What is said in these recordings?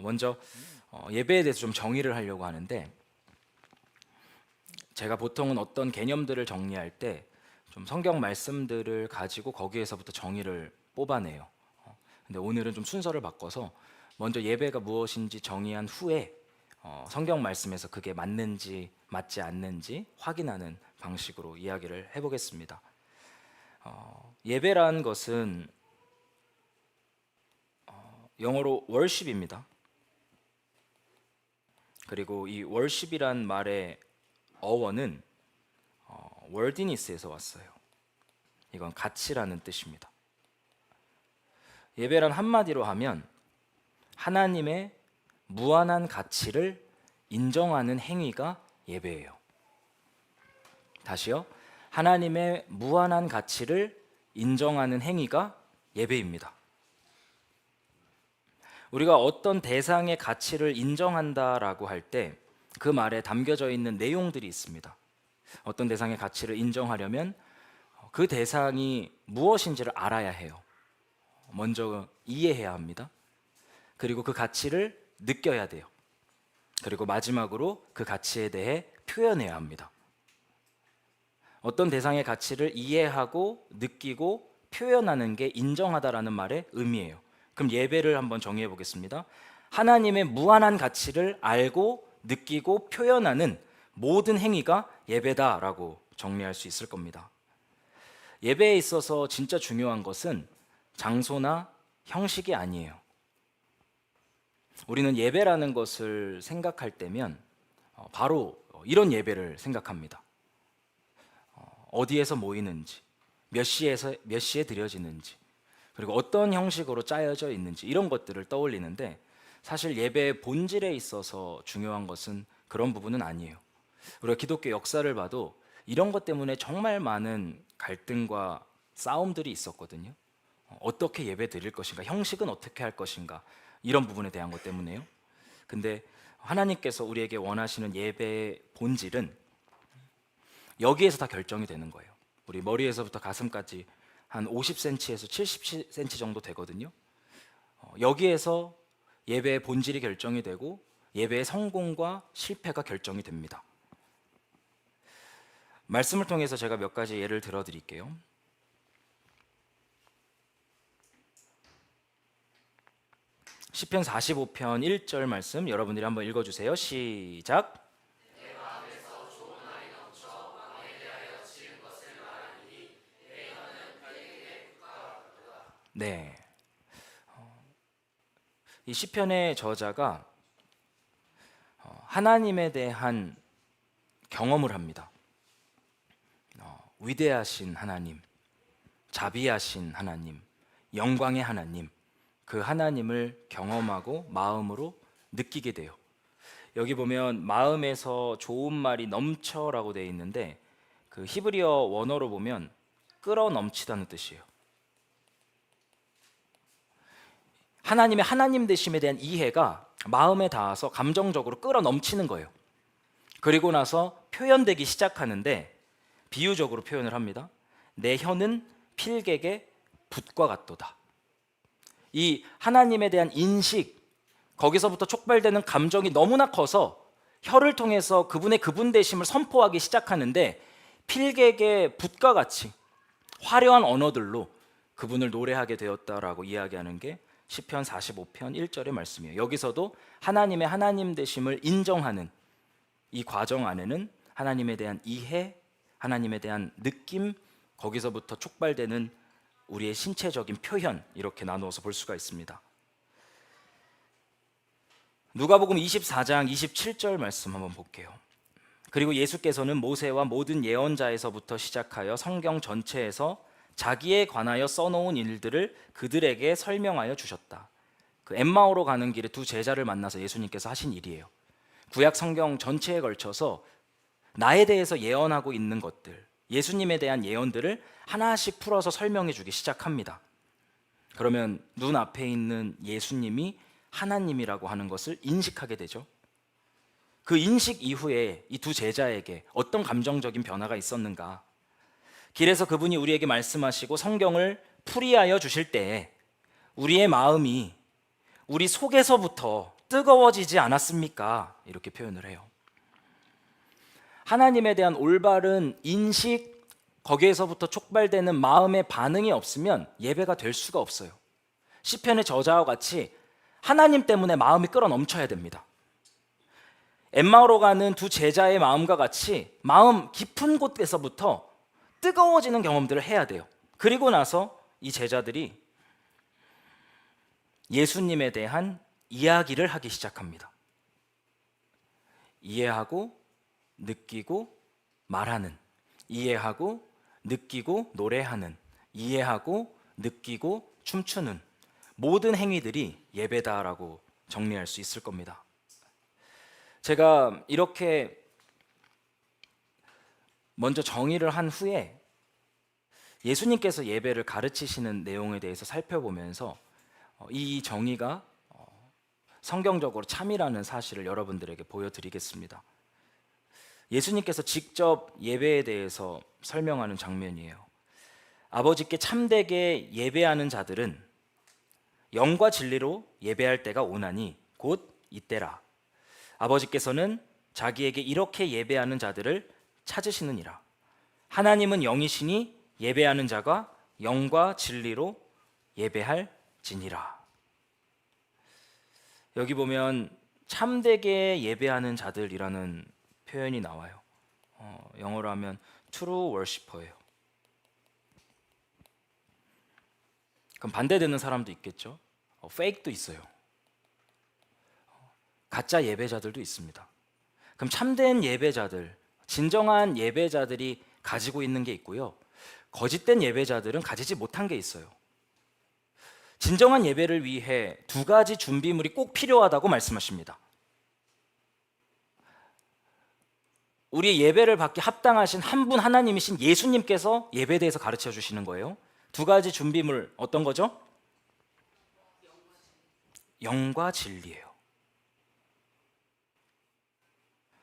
먼저 예배에 대해서 좀 정의를 하려고 하는데, 제가 보통은 어떤 개념들을 정리할 때 좀 성경 말씀들을 가지고 거기에서부터 정의를 뽑아내요. 근데 오늘은 좀 순서를 바꿔서 먼저 예배가 무엇인지 정의한 후에 성경 말씀에서 그게 맞는지 맞지 않는지 확인하는 방식으로 이야기를 해보겠습니다. 예배라는 것은 영어로 worship입니다. 그리고 이 worship이란 말의 어원은 worthiness에서 왔어요. 이건 가치라는 뜻입니다. 예배란 한마디로 하면 하나님의 무한한 가치를 인정하는 행위가 예배예요. 다시요. 하나님의 무한한 가치를 인정하는 행위가 예배입니다. 우리가 어떤 대상의 가치를 인정한다라고 할 때 그 말에 담겨져 있는 내용들이 있습니다. 어떤 대상의 가치를 인정하려면 그 대상이 무엇인지를 알아야 해요. 먼저 이해해야 합니다. 그리고 그 가치를 느껴야 돼요. 그리고 마지막으로 그 가치에 대해 표현해야 합니다. 어떤 대상의 가치를 이해하고 느끼고 표현하는 게 인정하다라는 말의 의미예요. 그럼 예배를 한번 정의해 보겠습니다. 하나님의 무한한 가치를 알고 느끼고 표현하는 모든 행위가 예배다라고 정리할 수 있을 겁니다. 예배에 있어서 진짜 중요한 것은 장소나 형식이 아니에요. 우리는 예배라는 것을 생각할 때면 바로 이런 예배를 생각합니다. 어디에서 모이는지, 몇 시에 드려지는지, 그리고 어떤 형식으로 짜여져 있는지 이런 것들을 떠올리는데, 사실 예배의 본질에 있어서 중요한 것은 그런 부분은 아니에요. 우리가 기독교 역사를 봐도 이런 것 때문에 정말 많은 갈등과 싸움들이 있었거든요. 어떻게 예배 드릴 것인가, 형식은 어떻게 할 것인가, 이런 부분에 대한 것 때문에요. 근데 하나님께서 우리에게 원하시는 예배의 본질은 여기에서 다 결정이 되는 거예요. 우리 머리에서부터 가슴까지 한 50cm에서 70cm 정도 되거든요. 여기에서 예배의 본질이 결정이 되고 예배의 성공과 실패가 결정이 됩니다. 말씀을 통해서 제가 몇 가지 예를 들어 드릴게요. 시편 45편 1절 말씀 여러분들이 한번 읽어주세요. 시작. 네, 이 시편의 저자가 하나님에 대한 경험을 합니다. 위대하신 하나님, 자비하신 하나님, 영광의 하나님, 그 하나님을 경험하고 마음으로 느끼게 돼요. 여기 보면 마음에서 좋은 말이 넘쳐라고 되어 있는데, 그 히브리어 원어로 보면 끌어 넘치다는 뜻이에요. 하나님의 하나님 되심에 대한 이해가 마음에 닿아서 감정적으로 끌어 넘치는 거예요. 그리고 나서 표현되기 시작하는데 비유적으로 표현을 합니다. 내 혀는 필객의 붓과 같도다. 이 하나님에 대한 인식, 거기서부터 촉발되는 감정이 너무나 커서 혀를 통해서 그분의 그분 되심을 선포하기 시작하는데, 필객의 붓과 같이 화려한 언어들로 그분을 노래하게 되었다라고 이야기하는 게 시편 45편 1절의 말씀이에요. 여기서도 하나님의 하나님 되심을 인정하는 이 과정 안에는 하나님에 대한 이해, 하나님에 대한 느낌, 거기서부터 촉발되는 우리의 신체적인 표현, 이렇게 나누어서 볼 수가 있습니다. 누가복음 24장 27절 말씀 한번 볼게요. 그리고 예수께서는 모세와 모든 예언자에서부터 시작하여 성경 전체에서 자기에 관하여 써놓은 일들을 그들에게 설명하여 주셨다. 그 엠마오로 가는 길에 두 제자를 만나서 예수님께서 하신 일이에요. 구약 성경 전체에 걸쳐서 나에 대해서 예언하고 있는 것들, 예수님에 대한 예언들을 하나씩 풀어서 설명해 주기 시작합니다. 그러면 눈앞에 있는 예수님이 하나님이라고 하는 것을 인식하게 되죠. 그 인식 이후에 이 두 제자에게 어떤 감정적인 변화가 있었는가? 길에서 그분이 우리에게 말씀하시고 성경을 풀이하여 주실 때에 우리의 마음이 우리 속에서부터 뜨거워지지 않았습니까? 이렇게 표현을 해요. 하나님에 대한 올바른 인식, 거기에서부터 촉발되는 마음의 반응이 없으면 예배가 될 수가 없어요. 시편의 저자와 같이 하나님 때문에 마음이 끌어넘쳐야 됩니다. 엠마오로 가는 두 제자의 마음과 같이 마음 깊은 곳에서부터 뜨거워지는 경험들을 해야 돼요. 그리고 나서 이 제자들이 예수님에 대한 이야기를 하기 시작합니다. 이해하고 느끼고 말하는, 이해하고 느끼고 노래하는, 이해하고 느끼고 춤추는 모든 행위들이 예배다라고 정리할 수 있을 겁니다. 제가 이렇게 먼저 정의를 한 후에 예수님께서 예배를 가르치시는 내용에 대해서 살펴보면서 이 정의가 성경적으로 참이라는 사실을 여러분들에게 보여드리겠습니다. 예수님께서 직접 예배에 대해서 설명하는 장면이에요. 아버지께 참되게 예배하는 자들은 영과 진리로 예배할 때가 오나니 곧 이때라. 아버지께서는 자기에게 이렇게 예배하는 자들을 찾으시느니라. 하나님은 영이시니 예배하는 자가 영과 진리로 예배할지니라. 여기 보면 참되게 예배하는 자들이라는 표현이 나와요. 영어로 하면 true worshipper예요. 그럼 반대되는 사람도 있겠죠. fake도 있어요. 가짜 예배자들도 있습니다. 그럼 참된 예배자들, 진정한 예배자들이 가지고 있는 게 있고요. 거짓된 예배자들은 가지지 못한 게 있어요. 진정한 예배를 위해 두 가지 준비물이 꼭 필요하다고 말씀하십니다. 우리의 예배를 받기 합당하신 한 분 하나님이신 예수님께서 예배에 대해서 가르쳐 주시는 거예요. 두 가지 준비물 어떤 거죠? 영과 진리예요.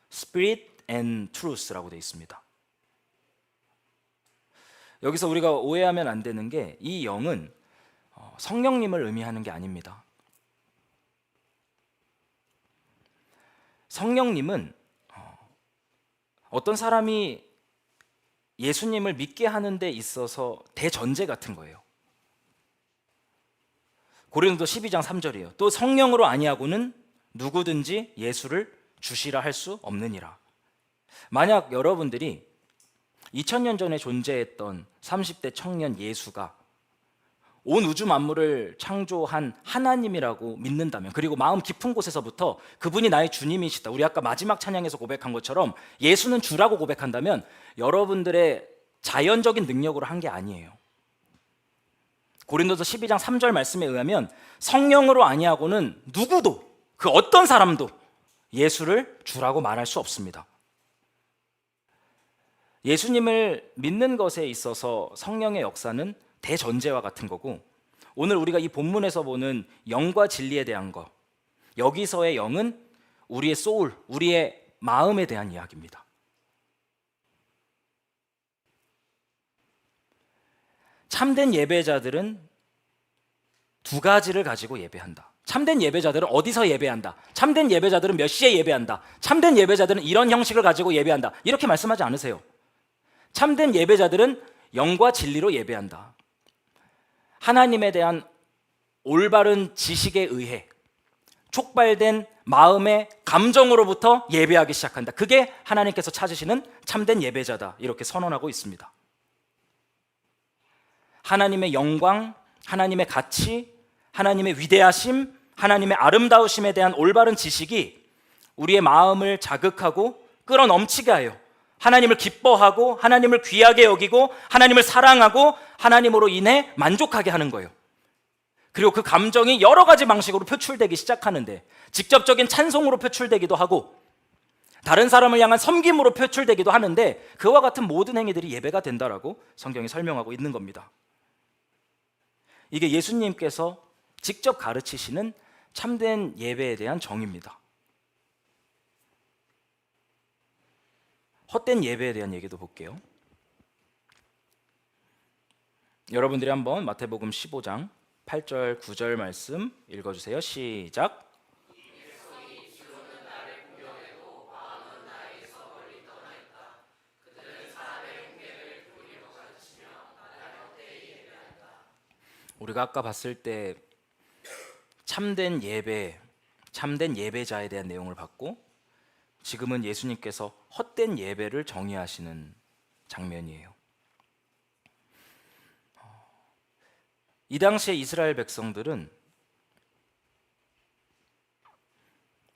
Spirit and Truth라고 되어 있습니다. 여기서 우리가 오해하면 안 되는 게 이 영은 성령님을 의미하는 게 아닙니다. 성령님은 어떤 사람이 예수님을 믿게 하는 데 있어서 대전제 같은 거예요. 고린도 12장 3절이에요. 또 성령으로 아니하고는 누구든지 예수를 주시라 할 수 없느니라. 만약 여러분들이 2000년 전에 존재했던 30대 청년 예수가 온 우주 만물을 창조한 하나님이라고 믿는다면, 그리고 마음 깊은 곳에서부터 그분이 나의 주님이시다, 우리 아까 마지막 찬양에서 고백한 것처럼 예수는 주라고 고백한다면 여러분들의 자연적인 능력으로 한 게 아니에요. 고린도서 12장 3절 말씀에 의하면 성령으로 아니하고는 누구도, 그 어떤 사람도 예수를 주라고 말할 수 없습니다. 예수님을 믿는 것에 있어서 성령의 역사는 대전제와 같은 거고, 오늘 우리가 이 본문에서 보는 영과 진리에 대한 것, 여기서의 영은 우리의 소울, 우리의 마음에 대한 이야기입니다. 참된 예배자들은 두 가지를 가지고 예배한다. 참된 예배자들은 어디서 예배한다. 참된 예배자들은 몇 시에 예배한다. 참된 예배자들은 이런 형식을 가지고 예배한다. 이렇게 말씀하지 않으세요. 참된 예배자들은 영과 진리로 예배한다. 하나님에 대한 올바른 지식에 의해 촉발된 마음의 감정으로부터 예배하기 시작한다. 그게 하나님께서 찾으시는 참된 예배자다. 이렇게 선언하고 있습니다. 하나님의 영광, 하나님의 가치, 하나님의 위대하심, 하나님의 아름다우심에 대한 올바른 지식이 우리의 마음을 자극하고 끌어넘치게 하여 하나님을 기뻐하고 하나님을 귀하게 여기고 하나님을 사랑하고 하나님으로 인해 만족하게 하는 거예요. 그리고 그 감정이 여러 가지 방식으로 표출되기 시작하는데, 직접적인 찬송으로 표출되기도 하고 다른 사람을 향한 섬김으로 표출되기도 하는데, 그와 같은 모든 행위들이 예배가 된다라고 성경이 설명하고 있는 겁니다. 이게 예수님께서 직접 가르치시는 참된 예배에 대한 정의입니다. 헛된 예배에 대한 얘기도 볼게요. 여러분들이 한번 마태복음 15장 8절 9절 말씀 읽어주세요. 시작. 우리가 아까 봤을 때 참된 예배, 참된 예배자에 대한 내용을 봤고, 지금은 예수님께서 헛된 예배를 정의하시는 장면이에요. 이 당시에 이스라엘 백성들은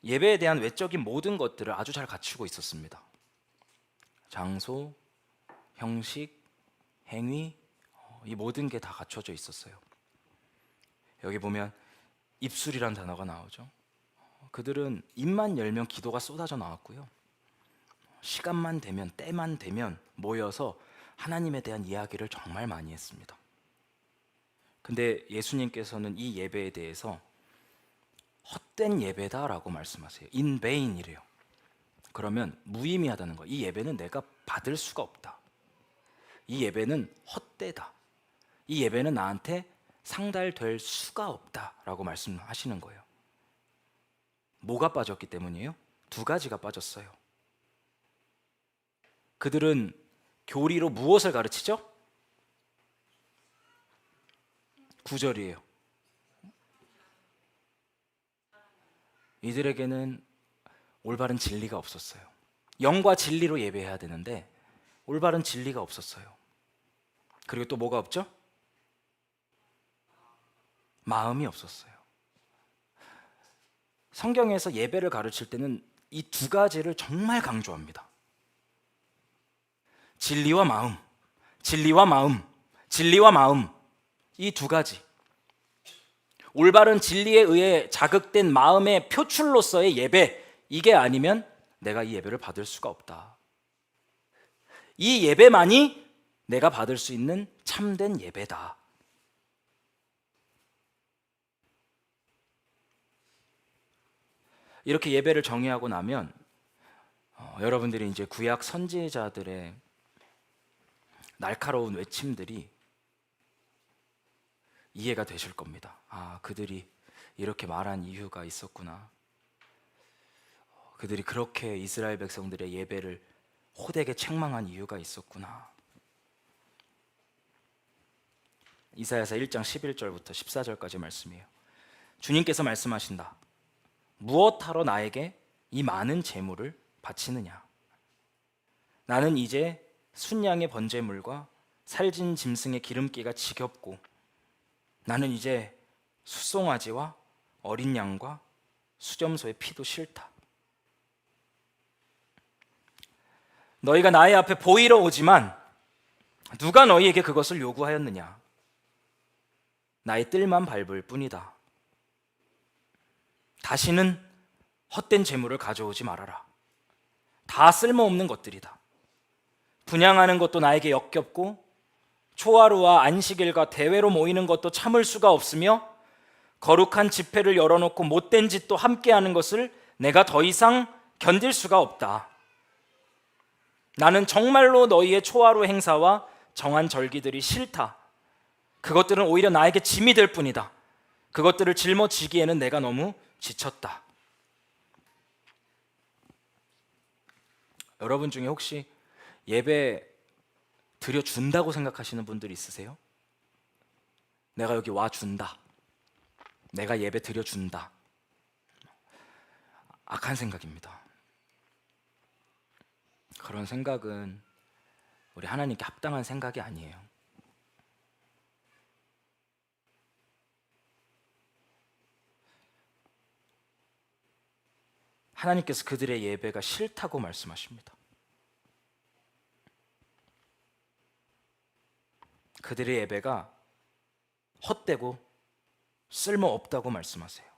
예배에 대한 외적인 모든 것들을 아주 잘 갖추고 있었습니다. 장소, 형식, 행위, 이 모든 게 다 갖춰져 있었어요. 여기 보면 입술이란 단어가 나오죠. 그들은 입만 열면 기도가 쏟아져 나왔고요. 시간만 되면, 때만 되면 모여서 하나님에 대한 이야기를 정말 많이 했습니다. 근데 예수님께서는 이 예배에 대해서 헛된 예배다라고 말씀하세요. in vain이래요. 그러면 무의미하다는 거. 이 예배는 내가 받을 수가 없다. 이 예배는 헛되다. 이 예배는 나한테 상달될 수가 없다라고 말씀하시는 거예요. 뭐가 빠졌기 때문이에요? 두 가지가 빠졌어요. 그들은 교리로 무엇을 가르치죠? 9절이에요. 이들에게는 올바른 진리가 없었어요. 영과 진리로 예배해야 되는데 올바른 진리가 없었어요. 그리고 또 뭐가 없죠? 마음이 없었어요. 성경에서 예배를 가르칠 때는 이 두 가지를 정말 강조합니다. 진리와 마음, 진리와 마음, 진리와 마음. 이 두 가지. 올바른 진리에 의해 자극된 마음의 표출로서의 예배, 이게 아니면 내가 이 예배를 받을 수가 없다. 이 예배만이 내가 받을 수 있는 참된 예배다. 이렇게 예배를 정의하고 나면 여러분들이 이제 구약 선지자들의 날카로운 외침들이 이해가 되실 겁니다. 아, 그들이 이렇게 말한 이유가 있었구나. 그들이 그렇게 이스라엘 백성들의 예배를 호되게 책망한 이유가 있었구나. 이사야서 1장 11절부터 14절까지 말씀이에요. 주님께서 말씀하신다. 무엇하러 나에게 이 많은 재물을 바치느냐? 나는 이제 순양의 번제물과 살진 짐승의 기름기가 지겹고 나는 이제 숫송아지와 어린 양과 수점소의 피도 싫다. 너희가 나의 앞에 보이러 오지만 누가 너희에게 그것을 요구하였느냐? 나의 뜰만 밟을 뿐이다. 다시는 헛된 재물을 가져오지 말아라. 다 쓸모없는 것들이다. 분향하는 것도 나에게 역겹고 초하루와 안식일과 대회로 모이는 것도 참을 수가 없으며 거룩한 집회를 열어놓고 못된 짓도 함께하는 것을 내가 더 이상 견딜 수가 없다. 나는 정말로 너희의 초하루 행사와 정한 절기들이 싫다. 그것들은 오히려 나에게 짐이 될 뿐이다. 그것들을 짊어지기에는 내가 너무 지쳤다. 여러분 중에 혹시 예배 드려준다고 생각하시는 분들이 있으세요? 내가 여기 와준다. 내가 예배 드려준다. 악한 생각입니다. 그런 생각은 우리 하나님께 합당한 생각이 아니에요. 하나님께서 그들의 예배가 싫다고 말씀하십니다. 그들의 예배가 헛되고 쓸모없다고 말씀하세요.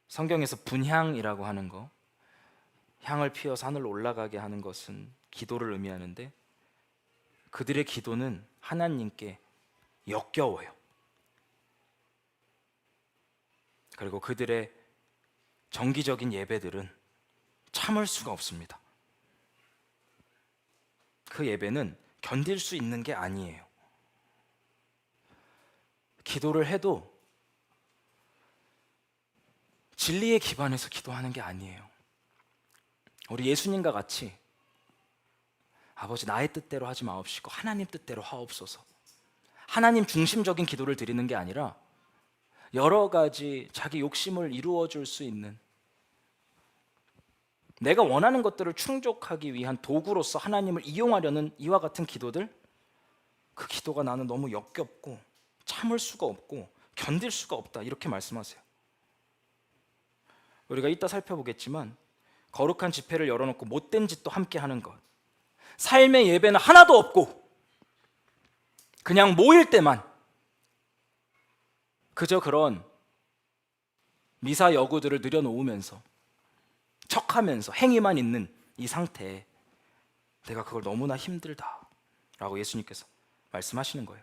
성경에서 분향이라고 하는 거, 향을 피워서 하늘로 올라가게 하는 것은 기도를 의미하는데 그들의 기도는 하나님께 역겨워요. 그리고 그들의 정기적인 예배들은 참을 수가 없습니다. 그 예배는 견딜 수 있는 게 아니에요. 기도를 해도 진리에 기반해서 기도하는 게 아니에요. 우리 예수님과 같이 아버지 나의 뜻대로 하지 마옵시고 하나님 뜻대로 하옵소서. 하나님 중심적인 기도를 드리는 게 아니라 여러 가지 자기 욕심을 이루어 줄 수 있는, 내가 원하는 것들을 충족하기 위한 도구로서 하나님을 이용하려는 이와 같은 기도들, 그 기도가 나는 너무 역겹고 참을 수가 없고 견딜 수가 없다, 이렇게 말씀하세요. 우리가 이따 살펴보겠지만 거룩한 집회를 열어놓고 못된 짓도 함께 하는 것, 삶의 예배는 하나도 없고 그냥 모일 때만 그저 그런 미사 여구들을 늘여놓으면서 척하면서 행위만 있는 이 상태에 내가 그걸 너무나 힘들다라고 예수님께서 말씀하시는 거예요.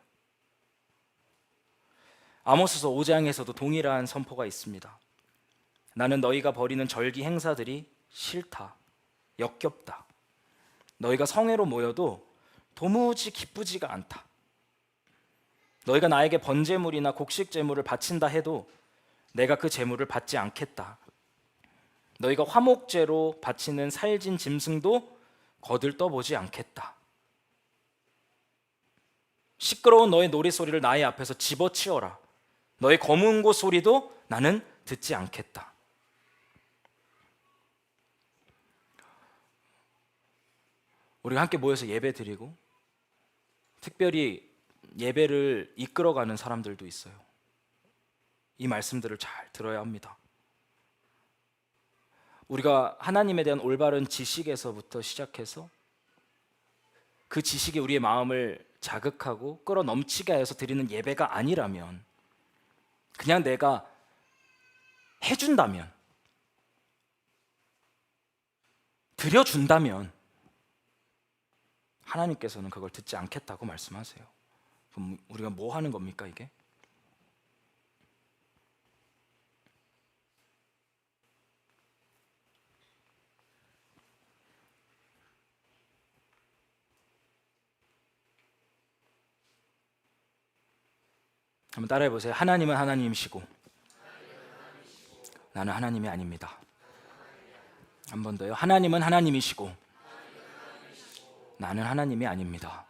아모스서 5장에서도 동일한 선포가 있습니다. 나는 너희가 벌이는 절기 행사들이 싫다, 역겹다. 너희가 성회로 모여도 도무지 기쁘지가 않다. 너희가 나에게 번제물이나 곡식 제물을 바친다 해도 내가 그 제물을 받지 않겠다. 너희가 화목제로 바치는 살진 짐승도 거들떠보지 않겠다. 시끄러운 너의 노랫소리를 나의 앞에서 집어치워라. 너의 검은고 소리도 나는 듣지 않겠다. 우리가 함께 모여서 예배 드리고 특별히 예배를 이끌어가는 사람들도 있어요. 이 말씀들을 잘 들어야 합니다. 우리가 하나님에 대한 올바른 지식에서부터 시작해서 그 지식이 우리의 마음을 자극하고 끌어넘치게 해서 드리는 예배가 아니라면, 그냥 내가 해준다면, 드려준다면 하나님께서는 그걸 듣지 않겠다고 말씀하세요. 그럼 우리가 뭐 하는 겁니까 이게? 한번 따라해 보세요. 하나님은 하나님이시고 나는 하나님이 아닙니다. 한 번 더요. 하나님은 하나님이시고 나는 하나님이 아닙니다.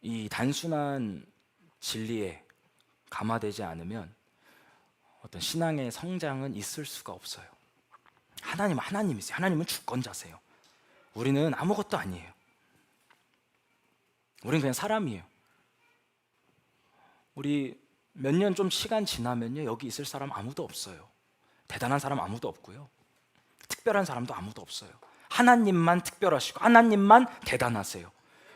이 단순한 진리에 감화되지 않으면 어떤 신앙의 성장은 있을 수가 없어요. 하나님은 하나님이세요. 하나님은 주권자세요. 우리는 아무것도 아니에요. 우리는 그냥 사람이에요. 우리 몇 년 좀 시간 지나면요, 여기 있을 사람 아무도 없어요. 대단한 사람 아무도 없고요, 특별한 사람도 아무도 없어요. 하나님만 특별하시고 하나님만 대단하세요.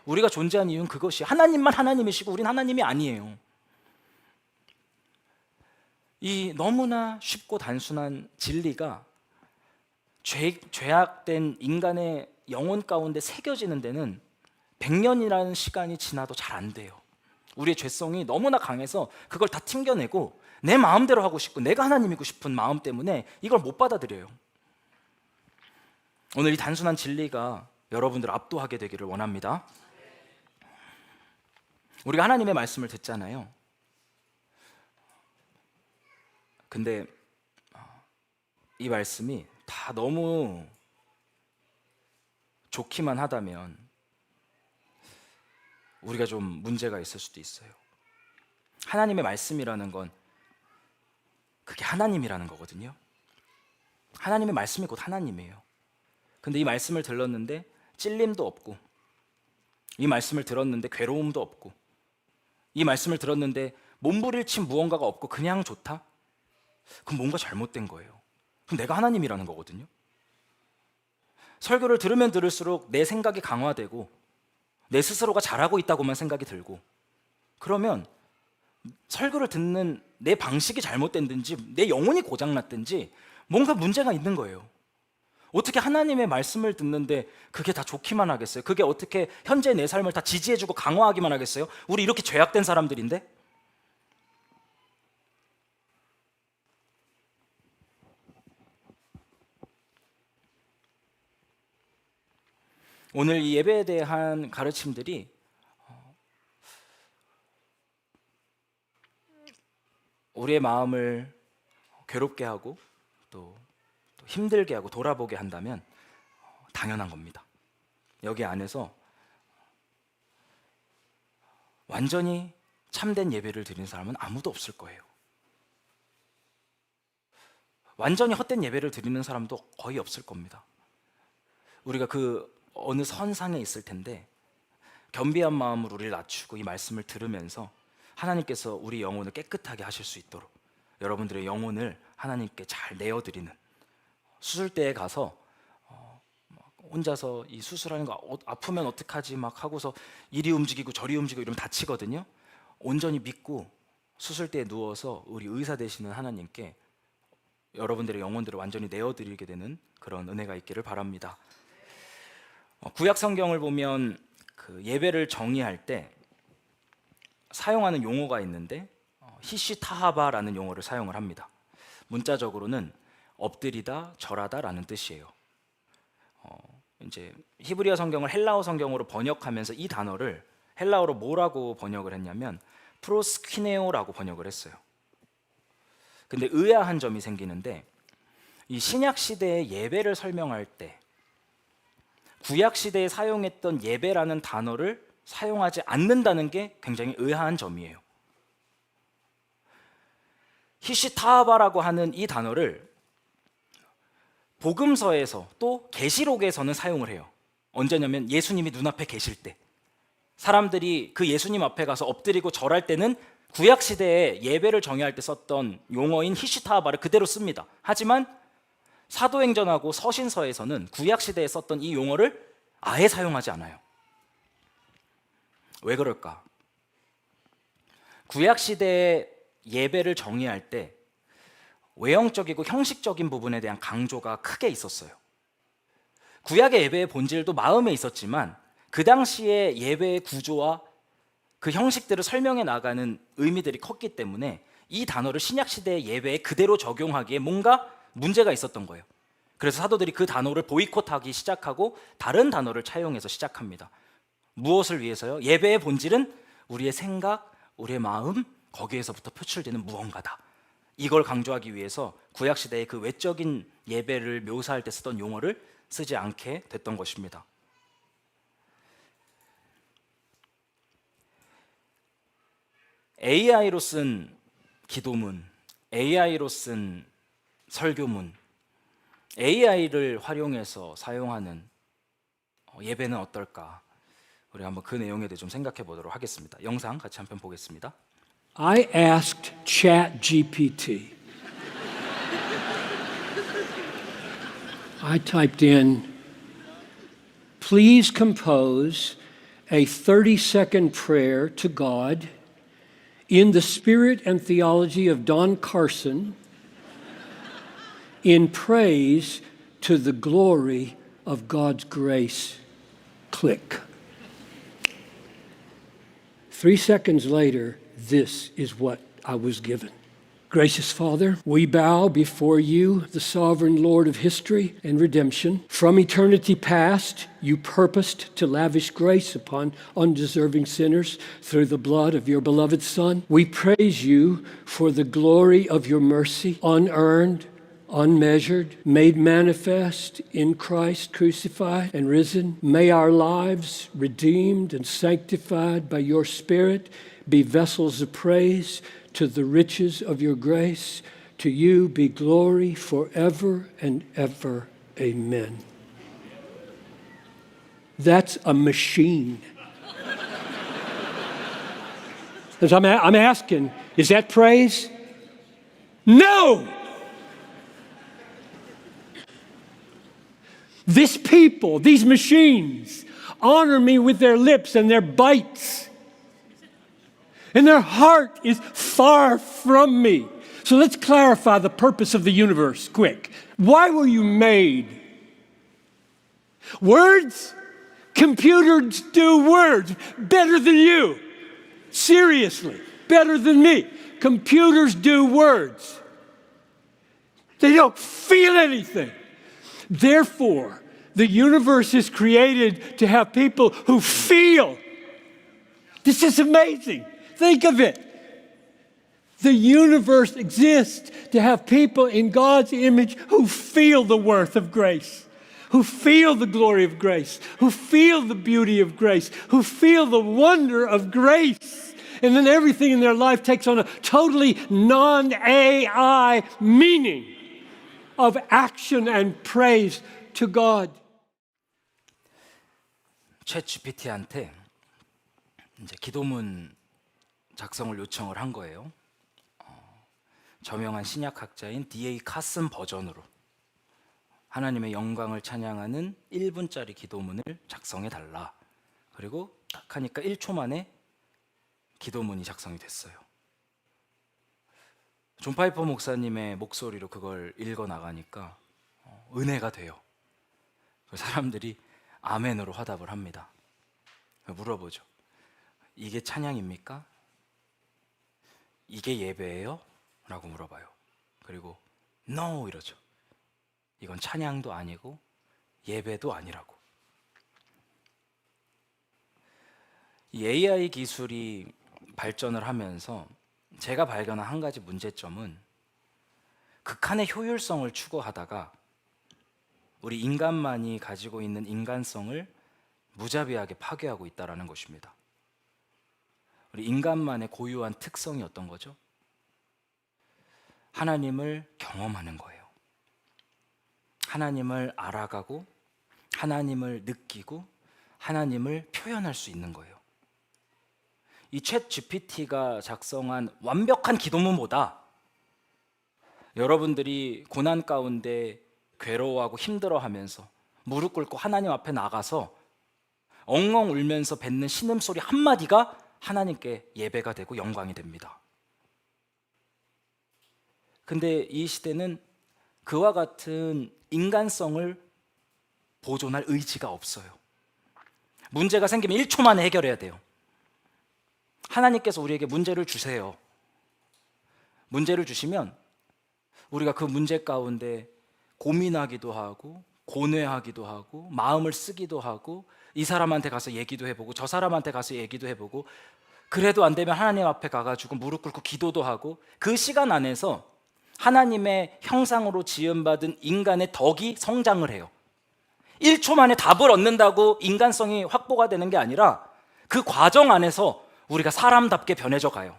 우리가 존재한 이유는 그것이, 하나님만 하나님이시고 우린 하나님이 아니에요. 이 너무나 쉽고 단순한 진리가 죄악된 인간의 영혼 가운데 새겨지는 데는 100년이라는 시간이 지나도 잘 안 돼요. 우리의 죄성이 너무나 강해서 그걸 다 튕겨내고 내 마음대로 하고 싶고 내가 하나님이고 싶은 마음 때문에 이걸 못 받아들여요. 오늘 이 단순한 진리가 여러분들 압도하게 되기를 원합니다. 우리가 하나님의 말씀을 듣잖아요. 근데 이 말씀이 다 너무 좋기만 하다면 우리가 좀 문제가 있을 수도 있어요. 하나님의 말씀이라는 건 그게 하나님이라는 거거든요. 하나님의 말씀이 곧 하나님이에요. 근데 이 말씀을 들었는데 찔림도 없고, 이 말씀을 들었는데 괴로움도 없고, 이 말씀을 들었는데 몸부림친 무언가가 없고 그냥 좋다? 그럼 뭔가 잘못된 거예요. 그럼 내가 하나님이라는 거거든요. 설교를 들으면 들을수록 내 생각이 강화되고 내 스스로가 잘하고 있다고만 생각이 들고, 그러면 설교를 듣는 내 방식이 잘못된든지 내 영혼이 고장났든지 뭔가 문제가 있는 거예요. 어떻게 하나님의 말씀을 듣는데 그게 다 좋기만 하겠어요? 그게 어떻게 현재 내 삶을 다 지지해주고 강화하기만 하겠어요? 우리 이렇게 죄악된 사람들인데? 오늘 이 예배에 대한 가르침들이 우리의 마음을 괴롭게 하고 또 힘들게 하고 돌아보게 한다면 당연한 겁니다. 여기 안에서 완전히 참된 예배를 드리는 사람은 아무도 없을 거예요. 완전히 헛된 예배를 드리는 사람도 거의 없을 겁니다. 우리가 그 어느 선상에 있을 텐데 겸비한 마음으로 우리를 낮추고 이 말씀을 들으면서 하나님께서 우리 영혼을 깨끗하게 하실 수 있도록 여러분들의 영혼을 하나님께 잘 내어드리는, 수술대에 가서 혼자서 이 수술하는 거 아프면 어떡하지 막 하고서 이리 움직이고 저리 움직이고 이러면 다치거든요. 온전히 믿고 수술대에 누워서 우리 의사 되시는 하나님께 여러분들의 영혼들을 완전히 내어드리게 되는 그런 은혜가 있기를 바랍니다. 구약 성경을 보면 그 예배를 정의할 때 사용하는 용어가 있는데 히시타하바라는 용어를 사용을 합니다. 문자적으로는 엎드리다, 절하다라는 뜻이에요. 이제 히브리어 성경을 헬라어 성경으로 번역하면서 이 단어를 헬라어로 뭐라고 번역을 했냐면 프로스퀴네오라고 번역을 했어요. 근데 의아한 점이 생기는데 이 신약 시대의 예배를 설명할 때 구약 시대에 사용했던 예배라는 단어를 사용하지 않는다는 게 굉장히 의아한 점이에요. 히시타하바라고 하는 이 단어를 복음서에서 또 계시록에서는 사용을 해요. 언제냐면 예수님이 눈앞에 계실 때, 사람들이 그 예수님 앞에 가서 엎드리고 절할 때는 구약 시대에 예배를 정의할 때 썼던 용어인 히시타하바를 그대로 씁니다. 하지만 사도행전하고 서신서에서는 구약 시대에 썼던 이 용어를 아예 사용하지 않아요. 왜 그럴까? 구약 시대의 예배를 정의할 때 외형적이고 형식적인 부분에 대한 강조가 크게 있었어요. 구약의 예배의 본질도 마음에 있었지만 그 당시의 예배의 구조와 그 형식들을 설명해 나가는 의미들이 컸기 때문에 이 단어를 신약 시대의 예배에 그대로 적용하기에 뭔가 문제가 있었던 거예요. 그래서 사도들이 그 단어를 보이콧하기 시작하고 다른 단어를 차용해서 시작합니다. 무엇을 위해서요? 예배의 본질은 우리의 생각, 우리의 마음, 거기에서부터 표출되는 무언가다. 이걸 강조하기 위해서 구약시대의 그 외적인 예배를 묘사할 때 쓰던 용어를 쓰지 않게 됐던 것입니다. AI로 쓴 기도문, AI로 쓴 설교문, AI를 활용해서 사용하는 예배는 어떨까? 우리 한번 그 내용에 대해 좀 생각해 보도록 하겠습니다. 영상 같이 한편 보겠습니다. I asked ChatGPT. I typed in, please compose a 30-second prayer to God in the spirit and theology of Don Carson in praise to the glory of God's grace. Click. 3 seconds later, this is what I was given. Gracious Father, we bow before you, the sovereign Lord of history and redemption. From eternity past, you purposed to lavish grace upon undeserving sinners through the blood of your beloved Son. We praise you for the glory of your mercy, unearned, unmeasured, made manifest in Christ crucified and risen. May our lives, redeemed and sanctified by your Spirit, be vessels of praise to the riches of your grace. To you be glory forever and ever. Amen. That's a machine. As I'm asking, is that praise? No! This people, these machines, honor me with their lips and their bites. And their heart is far from me. So let's clarify the purpose of the universe quick. Why were you made? Words? Computers do words better than you. Seriously, better than me. Computers do words. They don't feel anything. Therefore, the universe is created to have people who feel. This is amazing. Think of it. The universe exists to have people in God's image who feel the worth of grace, who feel the glory of grace, who feel the beauty of grace, who feel the wonder of grace. And then everything in their life takes on a totally non-AI meaning of action and praise to God. 챗 GPT한테 이제 기도문 작성을 요청을 한 거예요. 저명한 신약학자인 D.A. 카슨 버전으로 하나님의 영광을 찬양하는 1분짜리 기도문을 작성해 달라. 그리고 딱 하니까 1초 만에 기도문이 작성이 됐어요. 존 파이퍼 목사님의 목소리로 그걸 읽어 나가니까 은혜가 돼요. 사람들이 아멘으로 화답을 합니다. 물어보죠. 이게 찬양입니까? 이게 예배예요? 라고 물어봐요. 그리고 No 이러죠. 이건 찬양도 아니고 예배도 아니라고. 이 AI 기술이 발전을 하면서 제가 발견한 한 가지 문제점은 극한의 효율성을 추구하다가 우리 인간만이 가지고 있는 인간성을 무자비하게 파괴하고 있다는 것입니다. 우리 인간만의 고유한 특성이 어떤 거죠? 하나님을 경험하는 거예요. 하나님을 알아가고 하나님을 느끼고 하나님을 표현할 수 있는 거예요. 이 챗 GPT가 작성한 완벽한 기도문보다 여러분들이 고난 가운데 괴로워하고 힘들어하면서 무릎 꿇고 하나님 앞에 나가서 엉엉 울면서 뱉는 신음소리 한마디가 하나님께 예배가 되고 영광이 됩니다. 근데 이 시대는 그와 같은 인간성을 보존할 의지가 없어요. 문제가 생기면 1초 만에 해결해야 돼요. 하나님께서 우리에게 문제를 주세요. 문제를 주시면 우리가 그 문제 가운데 고민하기도 하고 고뇌하기도 하고 마음을 쓰기도 하고 이 사람한테 가서 얘기도 해보고 저 사람한테 가서 얘기도 해보고 그래도 안 되면 하나님 앞에 가가지고 무릎 꿇고 기도도 하고 그 시간 안에서 하나님의 형상으로 지음받은 인간의 덕이 성장을 해요. 1초 만에 답을 얻는다고 인간성이 확보가 되는 게 아니라 그 과정 안에서 우리가 사람답게 변해져 가요.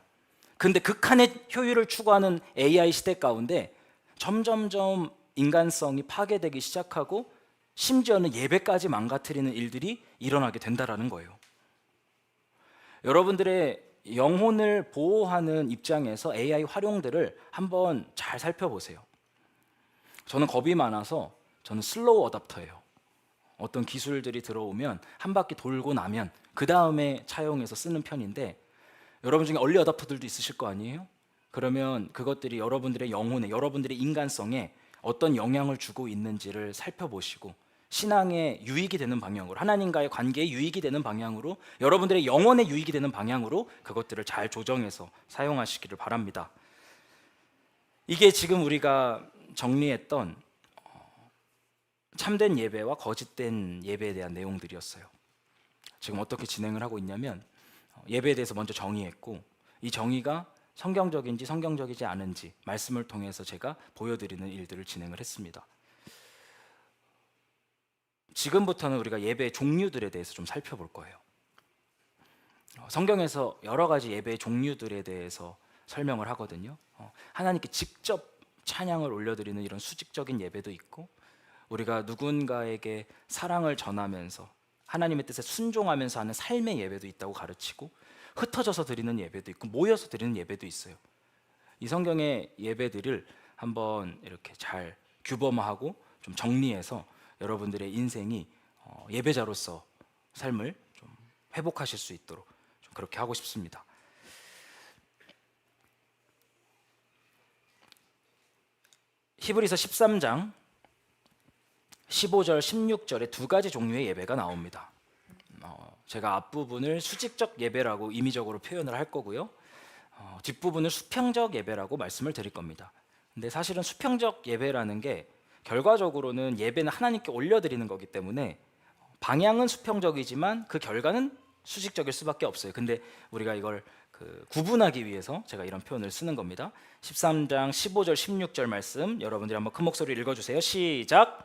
근데 극한의 효율을 추구하는 AI 시대 가운데 점점점 인간성이 파괴되기 시작하고 심지어는 예배까지 망가뜨리는 일들이 일어나게 된다라는 거예요. 여러분들의 영혼을 보호하는 입장에서 AI 활용들을 한번 잘 살펴보세요. 저는 겁이 많아서 저는 슬로우 어댑터예요. 어떤 기술들이 들어오면 한 바퀴 돌고 나면 그 다음에 차용해서 쓰는 편인데 여러분 중에 얼리 어댑터들도 있으실 거 아니에요? 그러면 그것들이 여러분들의 영혼에, 여러분들의 인간성에 어떤 영향을 주고 있는지를 살펴보시고 신앙에 유익이 되는 방향으로, 하나님과의 관계에 유익이 되는 방향으로, 여러분들의 영혼에 유익이 되는 방향으로 그것들을 잘 조정해서 사용하시기를 바랍니다. 이게 지금 우리가 정리했던 참된 예배와 거짓된 예배에 대한 내용들이었어요. 지금 어떻게 진행을 하고 있냐면 예배에 대해서 먼저 정의했고 이 정의가 성경적인지 성경적이지 않은지 말씀을 통해서 제가 보여드리는 일들을 진행을 했습니다. 지금부터는 우리가 예배의 종류들에 대해서 좀 살펴볼 거예요. 성경에서 여러 가지 예배의 종류들에 대해서 설명을 하거든요. 하나님께 직접 찬양을 올려드리는 이런 수직적인 예배도 있고 우리가 누군가에게 사랑을 전하면서 하나님의 뜻에 순종하면서 하는 삶의 예배도 있다고 가르치고 흩어져서 드리는 예배도 있고 모여서 드리는 예배도 있어요. 이 성경의 예배들을 한번 이렇게 잘 규범화하고 좀 정리해서 여러분들의 인생이 예배자로서 삶을 좀 회복하실 수 있도록 좀 그렇게 하고 싶습니다. 히브리서 13장 15절, 16절에 두 가지 종류의 예배가 나옵니다. 제가 앞부분을 수직적 예배라고 임의적으로 표현을 할 거고요. 뒷부분을 수평적 예배라고 말씀을 드릴 겁니다. 근데 사실은 수평적 예배라는 게 결과적으로는 예배는 하나님께 올려드리는 거기 때문에 방향은 수평적이지만 그 결과는 수직적일 수밖에 없어요. 근데 우리가 이걸 구분하기 위해서 제가 이런 표현을 쓰는 겁니다. 13장 15절 16절 말씀 여러분들이 한번 큰 목소리로 읽어주세요. 시작.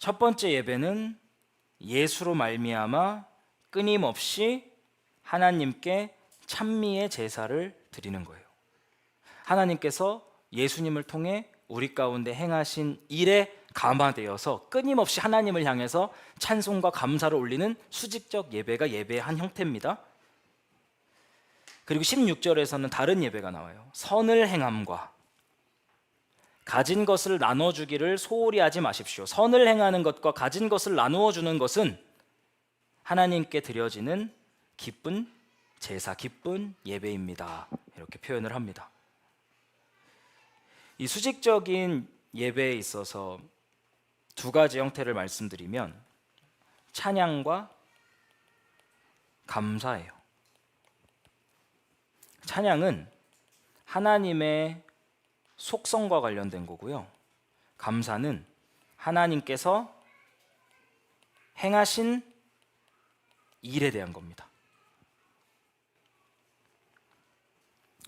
첫 번째 예배는 예수로 말미암아 끊임없이 하나님께 찬미의 제사를 드리는 거예요. 하나님께서 예수님을 통해 우리 가운데 행하신 일에 감화되어서 끊임없이 하나님을 향해서 찬송과 감사를 올리는 수직적 예배가 예배의 한 형태입니다. 그리고 16절에서는 다른 예배가 나와요. 선을 행함과 가진 것을 나눠주기를 소홀히 하지 마십시오. 선을 행하는 것과 가진 것을 나누어 주는 것은 하나님께 드려지는 기쁜 제사, 기쁜 예배입니다. 이렇게 표현을 합니다. 이 수직적인 예배에 있어서 두 가지 형태를 말씀드리면 찬양과 감사예요. 찬양은 하나님의 속성과 관련된 거고요. 감사는 하나님께서 행하신 일에 대한 겁니다.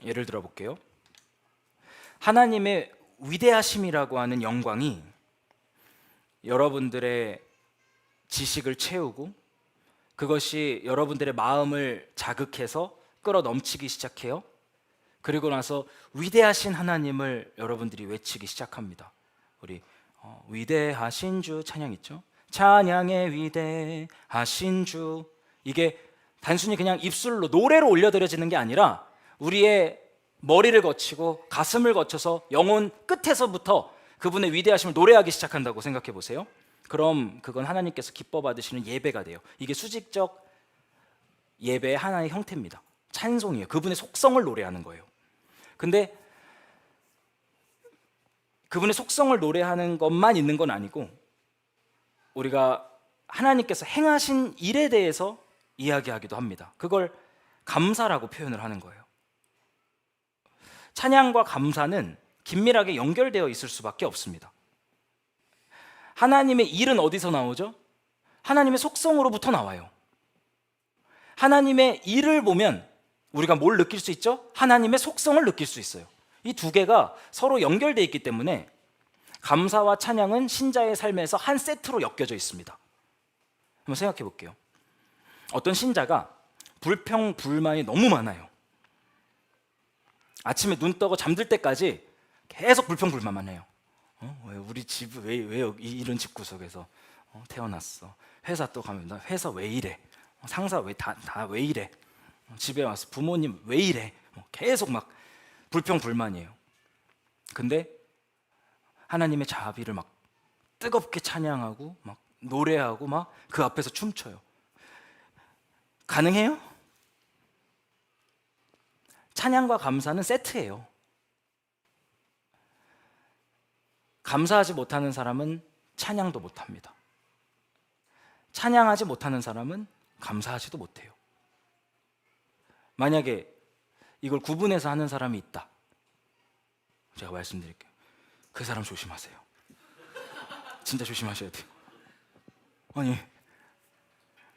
예를 들어 볼게요. 하나님의 위대하심이라고 하는 영광이 여러분들의 지식을 채우고 그것이 여러분들의 마음을 자극해서 끌어 넘치기 시작해요. 그리고 나서 위대하신 하나님을 여러분들이 외치기 시작합니다. 우리 위대하신 주 찬양 있죠? 찬양의 위대하신 주. 이게 단순히 그냥 입술로 노래로 올려드려지는 게 아니라 우리의 머리를 거치고 가슴을 거쳐서 영혼 끝에서부터 그분의 위대하심을 노래하기 시작한다고 생각해 보세요. 그럼 그건 하나님께서 기뻐 받으시는 예배가 돼요. 이게 수직적 예배의 하나의 형태입니다. 찬송이에요. 그분의 속성을 노래하는 거예요. 근데 그분의 속성을 노래하는 것만 있는 건 아니고 우리가 하나님께서 행하신 일에 대해서 이야기하기도 합니다. 그걸 감사라고 표현을 하는 거예요. 찬양과 감사는 긴밀하게 연결되어 있을 수밖에 없습니다. 하나님의 일은 어디서 나오죠? 하나님의 속성으로부터 나와요. 하나님의 일을 보면 우리가 뭘 느낄 수 있죠? 하나님의 속성을 느낄 수 있어요. 이 두 개가 서로 연결되어 있기 때문에 감사와 찬양은 신자의 삶에서 한 세트로 엮여져 있습니다. 한번 생각해 볼게요. 어떤 신자가 불평불만이 너무 많아요. 아침에 눈 떠고 잠들 때까지 계속 불평불만만 해요. 왜 우리 집 왜 이런 집 구석에서 태어났어? 회사 또 가면 나 회사 왜 이래? 상사 왜 다 왜 이래? 집에 와서 부모님 왜 이래? 계속 막 불평불만이에요. 근데 하나님의 자비를 막 뜨겁게 찬양하고 막 노래하고 막 그 앞에서 춤춰요. 가능해요? 찬양과 감사는 세트예요. 감사하지 못하는 사람은 찬양도 못합니다. 찬양하지 못하는 사람은 감사하지도 못해요. 만약에 이걸 구분해서 하는 사람이 있다. 제가 말씀드릴게요. 그 사람 조심하세요. 진짜 조심하셔야 돼요. 아니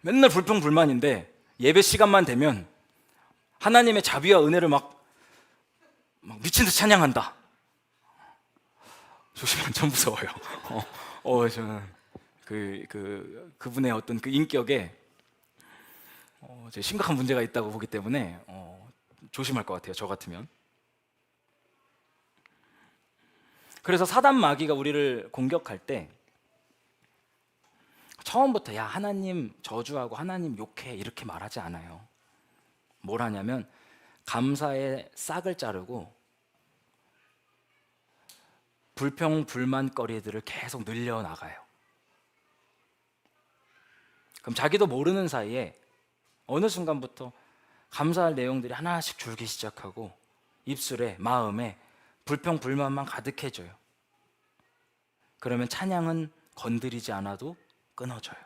맨날 불평불만인데 예배 시간만 되면 하나님의 자비와 은혜를 막 미친 듯 찬양한다. 조심하면 좀 무서워요. 저는 그분의 어떤 그 인격에 심각한 문제가 있다고 보기 때문에 조심할 것 같아요. 저 같으면. 그래서 사단 마귀가 우리를 공격할 때 처음부터 야 하나님 저주하고 하나님 욕해 이렇게 말하지 않아요. 뭘 하냐면 감사의 싹을 자르고 불평불만거리들을 계속 늘려나가요. 그럼 자기도 모르는 사이에 어느 순간부터 감사할 내용들이 하나씩 줄기 시작하고 입술에 마음에 불평불만만 가득해져요. 그러면 찬양은 건드리지 않아도 끊어져요.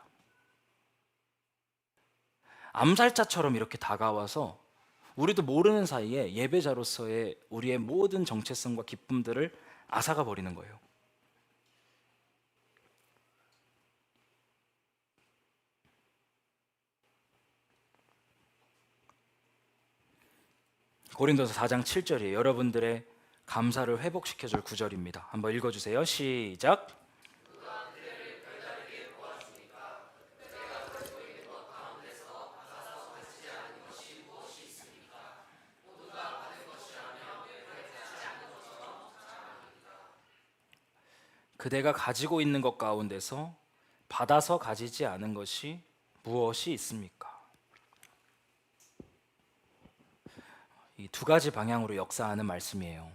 암살자처럼 이렇게 다가와서 우리도 모르는 사이에 예배자로서의 우리의 모든 정체성과 기쁨들을 앗아가 버리는 거예요. 고린도서 4장 7절이에요. 여러분들의 감사를 회복시켜줄 구절입니다. 한번 읽어주세요. 시작. 그대가 가지고 있는 것 가운데서 받아서 가지지 않은 것이 무엇이 있습니까? 이 두 가지 방향으로 역사하는 말씀이에요.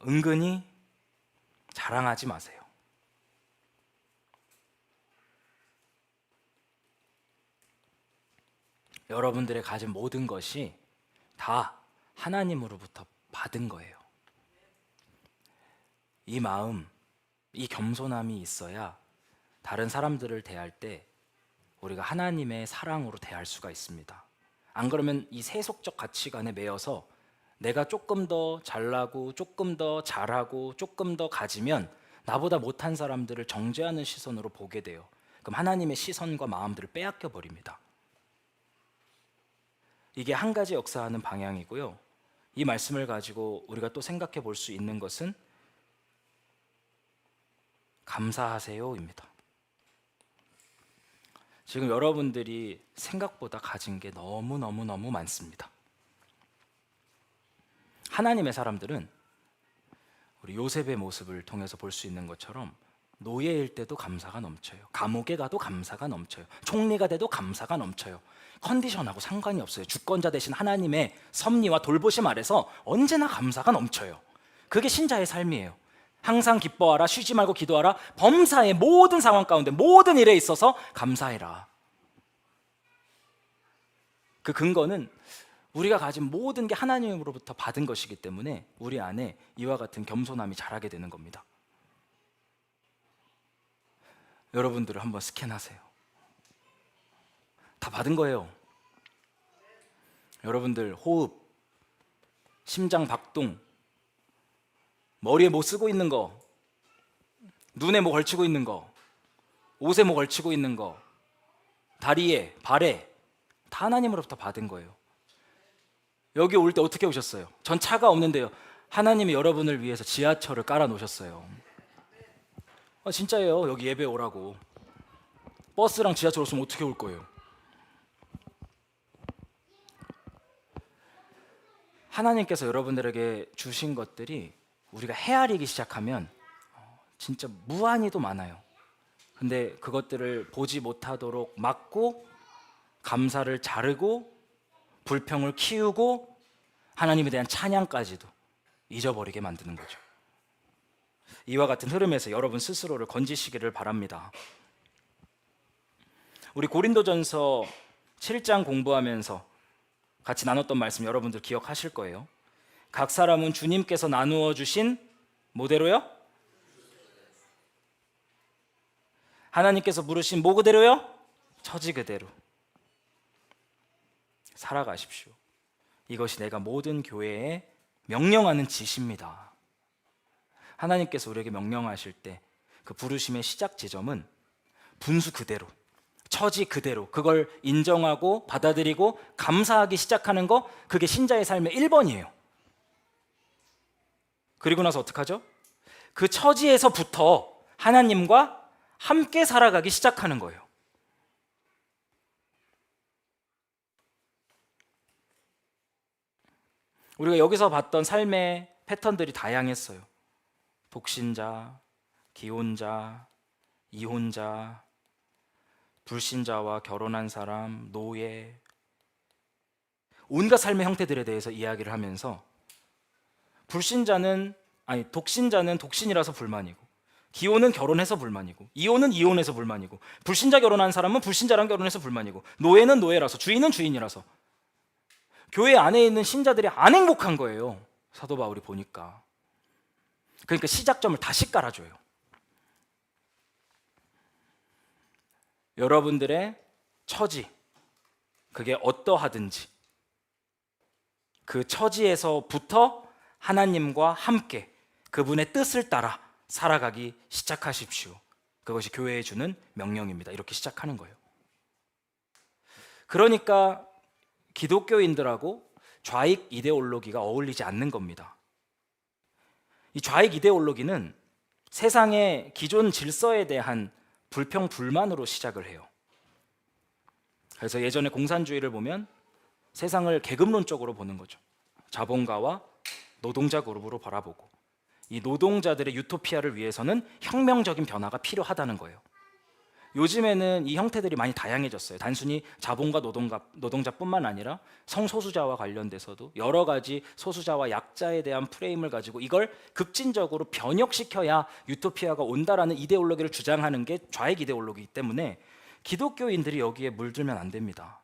은근히 자랑하지 마세요. 여러분들의 가진 모든 것이 다 하나님으로부터 받은 거예요. 이 마음, 이 겸손함이 있어야 다른 사람들을 대할 때 우리가 하나님의 사랑으로 대할 수가 있습니다. 안 그러면 이 세속적 가치관에 매여서 내가 조금 더 잘나고 조금 더 잘하고 조금 더 가지면 나보다 못한 사람들을 정죄하는 시선으로 보게 돼요. 그럼 하나님의 시선과 마음들을 빼앗겨 버립니다. 이게 한 가지 역사하는 방향이고요. 이 말씀을 가지고 우리가 또 생각해 볼 수 있는 것은 감사하세요입니다. 지금 여러분들이 생각보다 가진 게 너무 많습니다. 하나님의 사람들은 우리 요셉의 모습을 통해서 볼 수 있는 것처럼 노예일 때도 감사가 넘쳐요. 감옥에 가도 감사가 넘쳐요. 총리가 돼도 감사가 넘쳐요. 컨디션하고 상관이 없어요. 주권자 되신 하나님의 섭리와 돌보심 아래서 언제나 감사가 넘쳐요. 그게 신자의 삶이에요. 항상 기뻐하라, 쉬지 말고 기도하라. 범사의 모든 상황 가운데 모든 일에 있어서 감사해라. 그 근거는 우리가 가진 모든 게 하나님으로부터 받은 것이기 때문에 우리 안에 이와 같은 겸손함이 자라게 되는 겁니다. 여러분들을 한번 스캔하세요. 다 받은 거예요. 여러분들 호흡, 심장 박동, 머리에 뭐 쓰고 있는 거, 눈에 뭐 걸치고 있는 거, 옷에 뭐 걸치고 있는 거, 다리에, 발에 다 하나님으로부터 받은 거예요. 여기 올 때 어떻게 오셨어요? 전 차가 없는데요. 하나님이 여러분을 위해서 지하철을 깔아 놓으셨어요. 진짜예요. 여기 예배 오라고. 버스랑 지하철 없으면 어떻게 올 거예요? 하나님께서 여러분들에게 주신 것들이 우리가 헤아리기 시작하면 진짜 무한히도 많아요. 근데 그것들을 보지 못하도록 막고 감사를 자르고 불평을 키우고 하나님에 대한 찬양까지도 잊어버리게 만드는 거죠. 이와 같은 흐름에서 여러분 스스로를 건지시기를 바랍니다. 우리 고린도전서 7장 공부하면서 같이 나눴던 말씀 여러분들 기억하실 거예요. 각 사람은 주님께서 나누어 주신 뭐대로요? 하나님께서 부르신 뭐 그대로요? 처지 그대로 살아가십시오. 이것이 내가 모든 교회에 명령하는 지시입니다. 하나님께서 우리에게 명령하실 때 그 부르심의 시작 지점은 분수 그대로, 처지 그대로 그걸 인정하고 받아들이고 감사하기 시작하는 거, 그게 신자의 삶의 1번이에요. 그리고 나서 어떡하죠? 그 처지에서부터 하나님과 함께 살아가기 시작하는 거예요. 우리가 여기서 봤던 삶의 패턴들이 다양했어요. 독신자, 기혼자, 이혼자, 불신자와 결혼한 사람, 노예, 온갖 삶의 형태들에 대해서 이야기를 하면서 독신자는 독신이라서 불만이고, 기혼은 결혼해서 불만이고, 이혼은 이혼해서 불만이고, 불신자 결혼한 사람은 불신자랑 결혼해서 불만이고, 노예는 노예라서, 주인은 주인이라서 교회 안에 있는 신자들이 안 행복한 거예요. 사도 바울이 보니까. 그러니까 시작점을 다시 깔아줘요. 여러분들의 처지, 그게 어떠하든지 그 처지에서부터 하나님과 함께 그분의 뜻을 따라 살아가기 시작하십시오. 그것이 교회에 주는 명령입니다. 이렇게 시작하는 거예요. 그러니까 기독교인들하고 좌익 이데올로기가 어울리지 않는 겁니다. 이 좌익 이데올로기는 세상의 기존 질서에 대한 불평, 불만으로 시작을 해요. 그래서 예전에 공산주의를 보면 세상을 계급론적으로 보는 거죠. 자본가와 노동자 그룹으로 바라보고 이 노동자들의 유토피아를 위해서는 혁명적인 변화가 필요하다는 거예요. 요즘에는 이 형태들이 많이 다양해졌어요. 단순히 자본가 노동자뿐만 아니라 성소수자와 관련돼서도 여러 가지 소수자와 약자에 대한 프레임을 가지고 이걸 급진적으로 변혁시켜야 유토피아가 온다라는 이데올로기를 주장하는 게 좌익 이데올로기이기 때문에 기독교인들이 여기에 물들면 안 됩니다.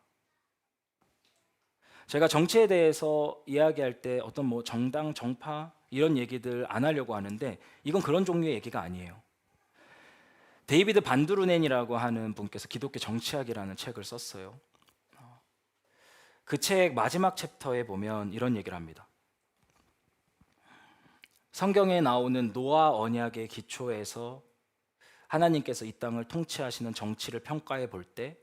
제가 정치에 대해서 이야기할 때 어떤 뭐 정당, 정파 이런 얘기들 안 하려고 하는데 이건 그런 종류의 얘기가 아니에요. 데이비드 반두르넨이라고 하는 분께서 기독교 정치학이라는 책을 썼어요. 그 책 마지막 챕터에 보면 이런 얘기를 합니다. 성경에 나오는 노아 언약의 기초에서 하나님께서 이 땅을 통치하시는 정치를 평가해 볼 때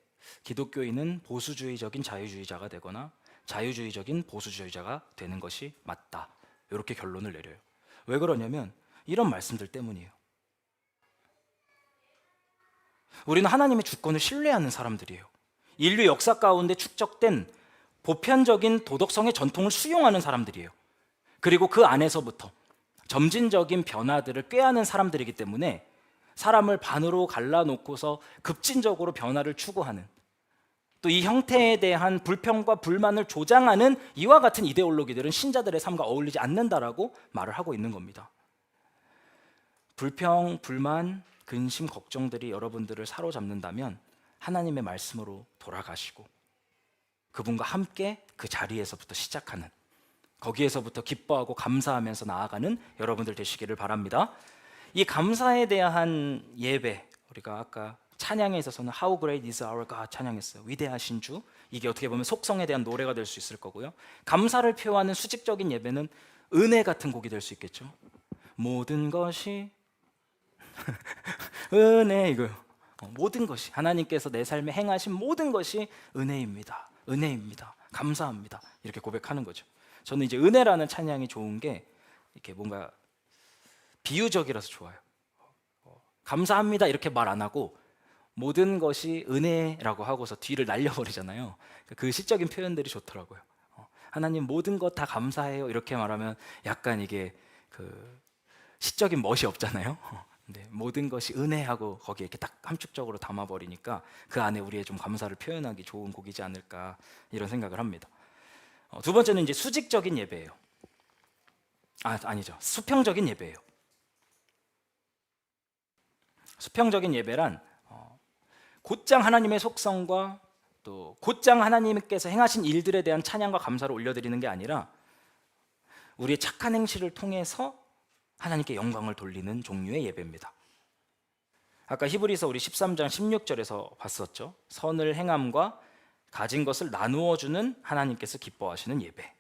기독교인은 보수주의적인 자유주의자가 되거나 자유주의적인 보수주의자가 되는 것이 맞다. 이렇게 결론을 내려요. 왜 그러냐면 이런 말씀들 때문이에요. 우리는 하나님의 주권을 신뢰하는 사람들이에요. 인류 역사 가운데 축적된 보편적인 도덕성의 전통을 수용하는 사람들이에요. 그리고 그 안에서부터 점진적인 변화들을 꾀하는 사람들이기 때문에 사람을 반으로 갈라놓고서 급진적으로 변화를 추구하는 또 이 형태에 대한 불평과 불만을 조장하는 이와 같은 이데올로기들은 신자들의 삶과 어울리지 않는다라고 말을 하고 있는 겁니다. 불평, 불만, 근심, 걱정들이 여러분들을 사로잡는다면 하나님의 말씀으로 돌아가시고 그분과 함께 그 자리에서부터 시작하는 거기에서부터 기뻐하고 감사하면서 나아가는 여러분들 되시기를 바랍니다. 이 감사에 대한 예배, 우리가 아까 찬양에 있어서는 How great is our God 찬양했어요. 위대하신 주. 이게 어떻게 보면 속성에 대한 노래가 될 수 있을 거고요. 감사를 표하는 수직적인 예배는 은혜 같은 곡이 될 수 있겠죠. 모든 것이 은혜 이거 모든 것이 하나님께서 내 삶에 행하신 모든 것이 은혜입니다. 은혜입니다. 감사합니다. 이렇게 고백하는 거죠. 저는 이제 은혜라는 찬양이 좋은 게 이렇게 뭔가 비유적이라서 좋아요. 감사합니다 이렇게 말 안 하고 모든 것이 은혜라고 하고서 뒤를 날려버리잖아요. 그 시적인 표현들이 좋더라고요. 하나님 모든 것 다 감사해요 이렇게 말하면 약간 이게 그 시적인 멋이 없잖아요. 네, 모든 것이 은혜하고 거기에 이렇게 딱 함축적으로 담아버리니까 그 안에 우리의 좀 감사를 표현하기 좋은 곡이지 않을까 이런 생각을 합니다. 두 번째는 이제 수직적인 예배예요. 아니죠. 수평적인 예배예요. 수평적인 예배란 곧장 하나님의 속성과 또 곧장 하나님께서 행하신 일들에 대한 찬양과 감사를 올려드리는 게 아니라 우리의 착한 행실을 통해서 하나님께 영광을 돌리는 종류의 예배입니다. 아까 히브리서 우리 13장 16절에서 봤었죠. 선을 행함과 가진 것을 나누어 주는 하나님께서 기뻐하시는 예배.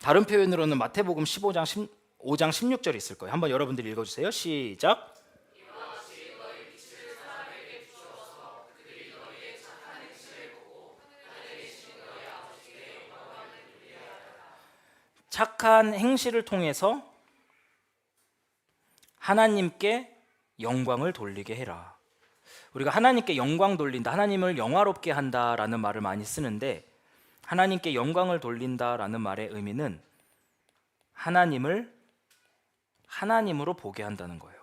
다른 표현으로는 마태복음 15장 5장 16절이 있을 거예요. 한번 여러분들이 읽어주세요. 시작. 착한 행실을 통해서 하나님께 영광을 돌리게 해라. 우리가 하나님께 영광 돌린다, 하나님을 영화롭게 한다라는 말을 많이 쓰는데 하나님께 영광을 돌린다라는 말의 의미는 하나님을 하나님으로 보게 한다는 거예요.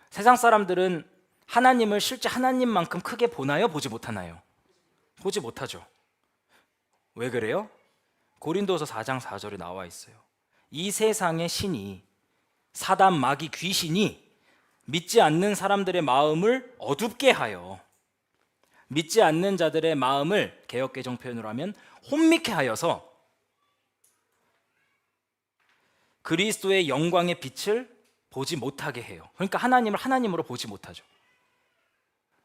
세상 사람들은 하나님을 실제 하나님만큼 크게 보나요? 보지 못하나요? 보지 못하죠. 왜 그래요? 고린도서 4장 4절에 나와 있어요. 이 세상의 신이 사단, 마귀, 귀신이 믿지 않는 사람들의 마음을 어둡게 하여 믿지 않는 자들의 마음을 개역개정 표현으로 하면 혼미케 하여서 그리스도의 영광의 빛을 보지 못하게 해요. 그러니까 하나님을 하나님으로 보지 못하죠.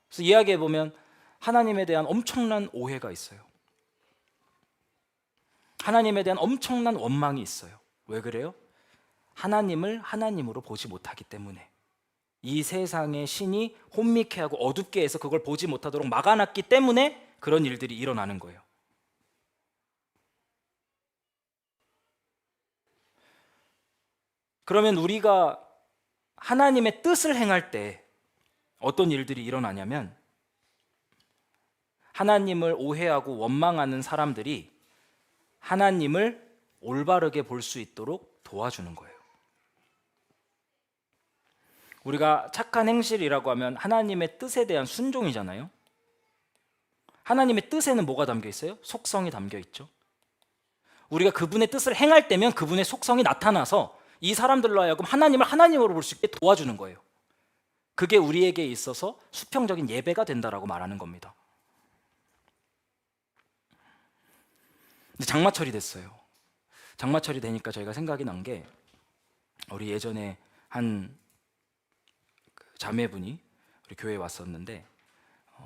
그래서 이야기해 보면 하나님에 대한 엄청난 오해가 있어요. 하나님에 대한 엄청난 원망이 있어요. 왜 그래요? 하나님을 하나님으로 보지 못하기 때문에 이 세상의 신이 혼미케 하고 어둡게 해서 그걸 보지 못하도록 막아놨기 때문에 그런 일들이 일어나는 거예요. 그러면 우리가 하나님의 뜻을 행할 때 어떤 일들이 일어나냐면 하나님을 오해하고 원망하는 사람들이 하나님을 올바르게 볼 수 있도록 도와주는 거예요. 우리가 착한 행실이라고 하면 하나님의 뜻에 대한 순종이잖아요. 하나님의 뜻에는 뭐가 담겨 있어요? 속성이 담겨 있죠. 우리가 그분의 뜻을 행할 때면 그분의 속성이 나타나서 이 사람들로 하여금 하나님을 하나님으로 볼 수 있게 도와주는 거예요. 그게 우리에게 있어서 수평적인 예배가 된다라고 말하는 겁니다. 근데 장마철이 됐어요. 장마철이 되니까 저희가 생각이 난 게, 우리 예전에 한 자매분이 우리 교회에 왔었는데,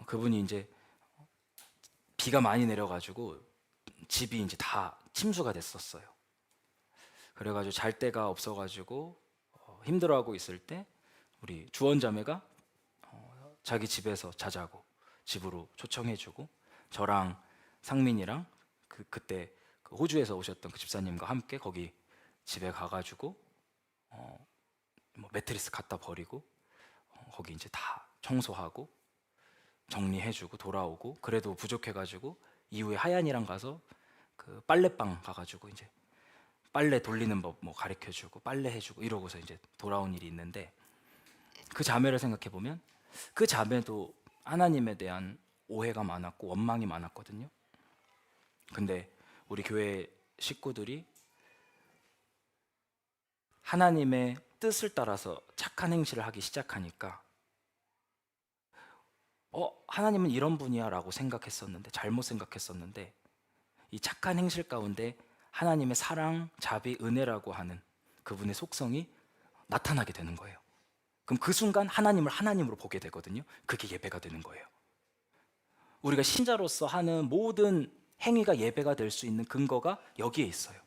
그분이 이제 비가 많이 내려가지고 집이 이제 다 침수가 됐었어요. 그래가지고 잘 데가 없어가지고 힘들어하고 있을 때 우리 주원자매가 자기 집에서 자자고 집으로 초청해주고, 저랑 상민이랑 그때 그 호주에서 오셨던 그 집사님과 함께 거기 집에 가가지고 뭐 매트리스 갖다 버리고 거기 이제 다 청소하고 정리해주고 돌아오고, 그래도 부족해가지고 이후에 하얀이랑 가서 그 빨래방 가가지고 이제 빨래 돌리는 법 뭐 가르쳐주고 빨래 해주고 이러고서 이제 돌아온 일이 있는데, 그 자매를 생각해 보면 그 자매도 하나님에 대한 오해가 많았고 원망이 많았거든요. 근데 우리 교회 식구들이 하나님의 뜻을 따라서 착한 행실을 하기 시작하니까 하나님은 이런 분이야 라고 생각했었는데, 잘못 생각했었는데, 이 착한 행실 가운데 하나님의 사랑, 자비, 은혜라고 하는 그분의 속성이 나타나게 되는 거예요. 그럼 그 순간 하나님을 하나님으로 보게 되거든요. 그게 예배가 되는 거예요. 우리가 신자로서 하는 모든 행위가 예배가 될 수 있는 근거가 여기에 있어요.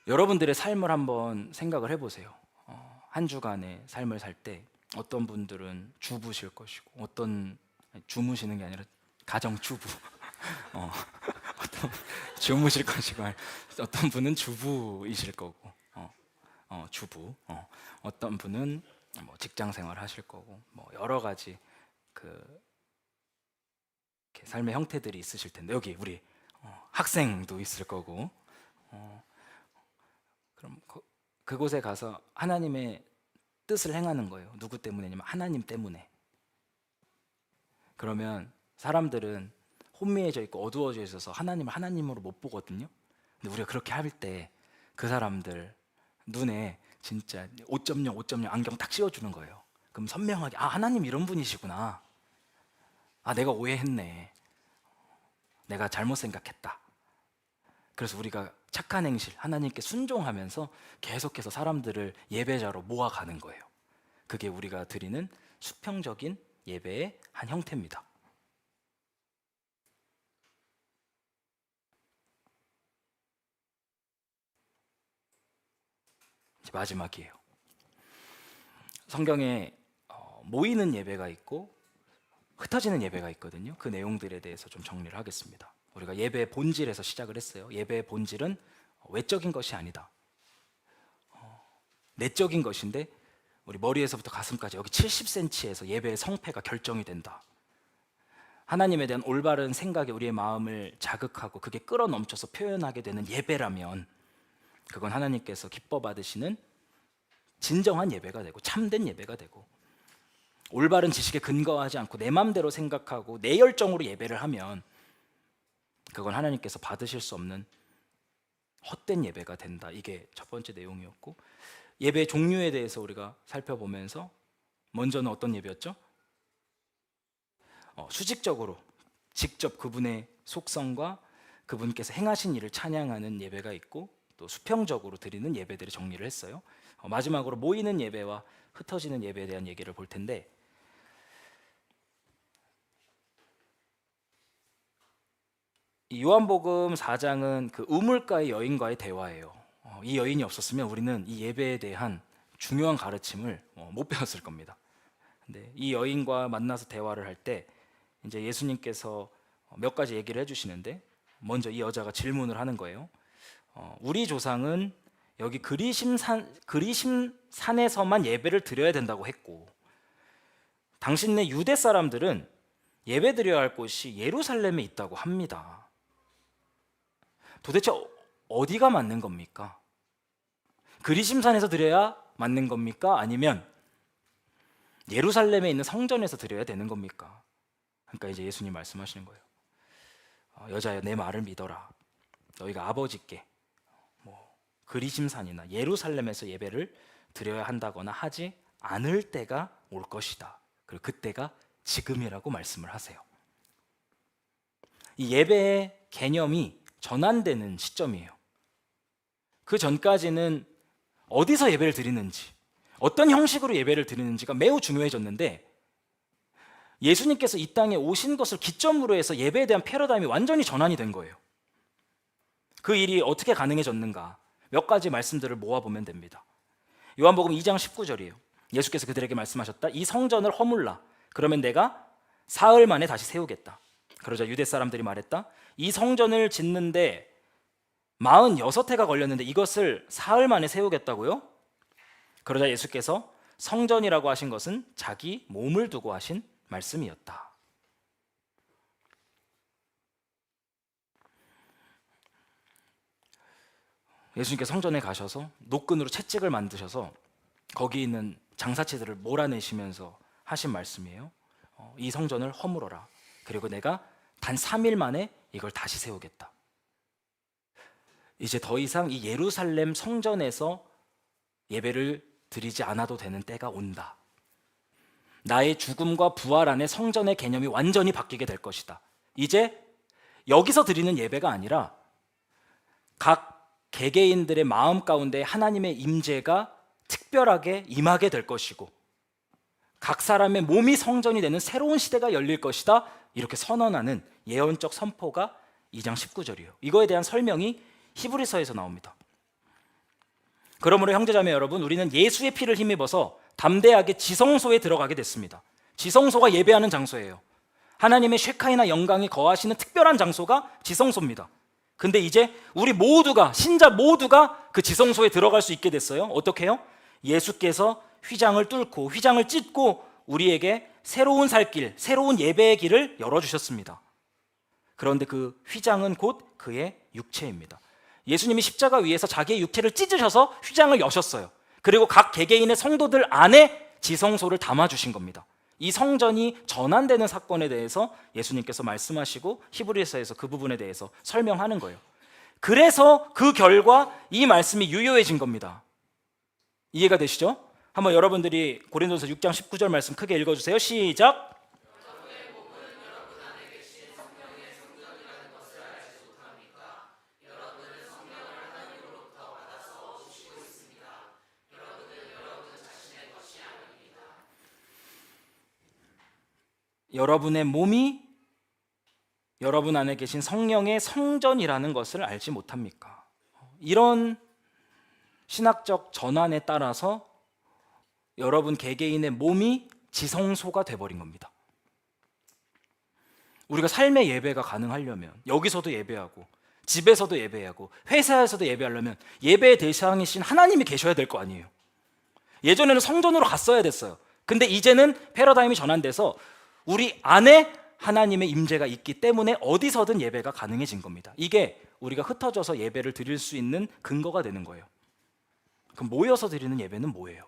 여러분들의 삶을 한번 생각을 해보세요. 한 주간의 삶을 살 때 어떤 분들은 주부실 것이고, 주무시는 게 아니라 가정주부, 어떤 주무실 것이고, 어떤 분은 주부이실 거고, 주부, 어떤 분은 뭐 직장 생활 하실 거고, 뭐 여러 가지 이렇게 삶의 형태들이 있으실 텐데, 여기 우리 학생도 있을 거고, 그럼 그곳에 가서 하나님의 뜻을 행하는 거예요. 누구 때문에냐면 하나님 때문에. 그러면 사람들은 혼미해져 있고 어두워져 있어서 하나님을 하나님으로 못 보거든요. 근데 우리가 그렇게 할 때 그 사람들 눈에 진짜 5.0, 5.0 안경 딱 씌워주는 거예요. 그럼 선명하게, 하나님 이런 분이시구나. 내가 오해했네. 내가 잘못 생각했다. 그래서 우리가 착한 행실, 하나님께 순종하면서 계속해서 사람들을 예배자로 모아가는 거예요. 그게 우리가 드리는 수평적인 예배의 한 형태입니다. 이제 마지막이에요. 성경에 모이는 예배가 있고 흩어지는 예배가 있거든요. 그 내용들에 대해서 좀 정리를 하겠습니다. 우리가 예배의 본질에서 시작을 했어요. 예배의 본질은 외적인 것이 아니다. 내적인 것인데, 우리 머리에서부터 가슴까지 여기 70cm에서 예배의 성패가 결정이 된다. 하나님에 대한 올바른 생각이 우리의 마음을 자극하고 그게 끌어넘쳐서 표현하게 되는 예배라면, 그건 하나님께서 기뻐 받으시는 진정한 예배가 되고 참된 예배가 되고, 올바른 지식에 근거하지 않고 내 마음대로 생각하고 내 열정으로 예배를 하면 그건 하나님께서 받으실 수 없는 헛된 예배가 된다. 이게 첫 번째 내용이었고, 예배 종류에 대해서 우리가 살펴보면서 먼저는 어떤 예배였죠? 수직적으로 직접 그분의 속성과 그분께서 행하신 일을 찬양하는 예배가 있고, 또 수평적으로 드리는 예배들을 정리를 했어요. 마지막으로 모이는 예배와 흩어지는 예배에 대한 얘기를 볼 텐데, 이 요한복음 4장은 그 우물가의 여인과의 대화예요. 이 여인이 없었으면 우리는 이 예배에 대한 중요한 가르침을 못 배웠을 겁니다. 근데 이 여인과 만나서 대화를 할 때 이제 예수님께서 몇 가지 얘기를 해주시는데, 먼저 이 여자가 질문을 하는 거예요. 우리 조상은 여기 그리심산에서만 예배를 드려야 된다고 했고, 당신네 유대 사람들은 예배 드려야 할 곳이 예루살렘에 있다고 합니다. 도대체 어디가 맞는 겁니까? 그리심산에서 드려야 맞는 겁니까? 아니면 예루살렘에 있는 성전에서 드려야 되는 겁니까? 그러니까 이제 예수님 말씀하시는 거예요. 여자여, 내 말을 믿어라. 너희가 아버지께 그리심산이나 예루살렘에서 예배를 드려야 한다거나 하지 않을 때가 올 것이다. 그리고 그때가 지금이라고 말씀을 하세요. 이 예배의 개념이 전환되는 시점이에요. 그 전까지는 어디서 예배를 드리는지, 어떤 형식으로 예배를 드리는지가 매우 중요해졌는데, 예수님께서 이 땅에 오신 것을 기점으로 해서 예배에 대한 패러다임이 완전히 전환이 된 거예요. 그 일이 어떻게 가능해졌는가? 몇 가지 말씀들을 모아보면 됩니다. 요한복음 2장 19절이에요. 예수께서 그들에게 말씀하셨다. 이 성전을 허물라. 그러면 내가 사흘 만에 다시 세우겠다. 그러자 유대 사람들이 말했다. 이 성전을 짓는데 46해가 걸렸는데 이것을 사흘 만에 세우겠다고요? 그러자 예수께서 성전이라고 하신 것은 자기 몸을 두고 하신 말씀이었다. 예수님께서 성전에 가셔서 노끈으로 채찍을 만드셔서 거기 있는 장사치들을 몰아내시면서 하신 말씀이에요. 이 성전을 허물어라. 그리고 내가 단 3일 만에 이걸 다시 세우겠다. 이제 더 이상 이 예루살렘 성전에서 예배를 드리지 않아도 되는 때가 온다. 나의 죽음과 부활 안에 성전의 개념이 완전히 바뀌게 될 것이다. 이제 여기서 드리는 예배가 아니라 각 개개인들의 마음 가운데 하나님의 임재가 특별하게 임하게 될 것이고, 각 사람의 몸이 성전이 되는 새로운 시대가 열릴 것이다. 이렇게 선언하는 예언적 선포가 2장 19절이에요. 이거에 대한 설명이 히브리서에서 나옵니다. 그러므로 형제자매 여러분, 우리는 예수의 피를 힘입어서 담대하게 지성소에 들어가게 됐습니다. 지성소가 예배하는 장소예요. 하나님의 쉐카이나 영광이 거하시는 특별한 장소가 지성소입니다. 근데 이제 우리 모두가, 신자 모두가 그 지성소에 들어갈 수 있게 됐어요. 어떻게 해요? 예수께서 휘장을 뚫고 휘장을 찢고 우리에게 새로운 살길, 새로운 예배의 길을 열어주셨습니다. 그런데 그 휘장은 곧 그의 육체입니다. 예수님이 십자가 위에서 자기의 육체를 찢으셔서 휘장을 여셨어요. 그리고 각 개개인의 성도들 안에 지성소를 담아주신 겁니다. 이 성전이 전환되는 사건에 대해서 예수님께서 말씀하시고 히브리서에서 그 부분에 대해서 설명하는 거예요. 그래서 그 결과 이 말씀이 유효해진 겁니다. 이해가 되시죠? 한번 여러분들이 고린도서 6장 19절 말씀 크게 읽어주세요. 시작. 여러분의 몸이 여러분 안에 계신 성령의 성전이라는 것을 알지 못합니까? 이런 신학적 전환에 따라서 여러분 개개인의 몸이 지성소가 돼버린 겁니다. 우리가 삶의 예배가 가능하려면 여기서도 예배하고 집에서도 예배하고 회사에서도 예배하려면 예배의 대상이신 하나님이 계셔야 될 거 아니에요. 예전에는 성전으로 갔어야 됐어요. 근데 이제는 패러다임이 전환돼서 우리 안에 하나님의 임재가 있기 때문에 어디서든 예배가 가능해진 겁니다. 이게 우리가 흩어져서 예배를 드릴 수 있는 근거가 되는 거예요. 그럼 모여서 드리는 예배는 뭐예요?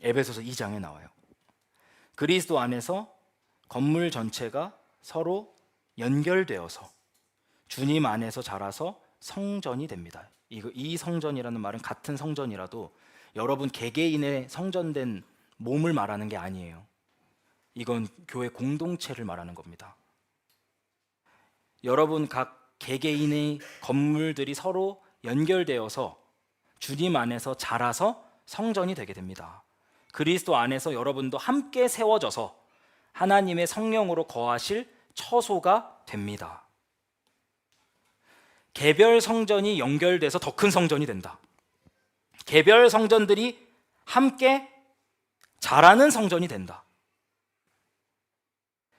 에베소서 2장에 나와요. 그리스도 안에서 건물 전체가 서로 연결되어서 주님 안에서 자라서 성전이 됩니다. 이 성전이라는 말은 같은 성전이라도 여러분 개개인의 성전된 몸을 말하는 게 아니에요. 이건 교회 공동체를 말하는 겁니다. 여러분 각 개개인의 건물들이 서로 연결되어서 주님 안에서 자라서 성전이 되게 됩니다. 그리스도 안에서 여러분도 함께 세워져서 하나님의 성령으로 거하실 처소가 됩니다. 개별 성전이 연결돼서 더 큰 성전이 된다. 개별 성전들이 함께 자라는 성전이 된다.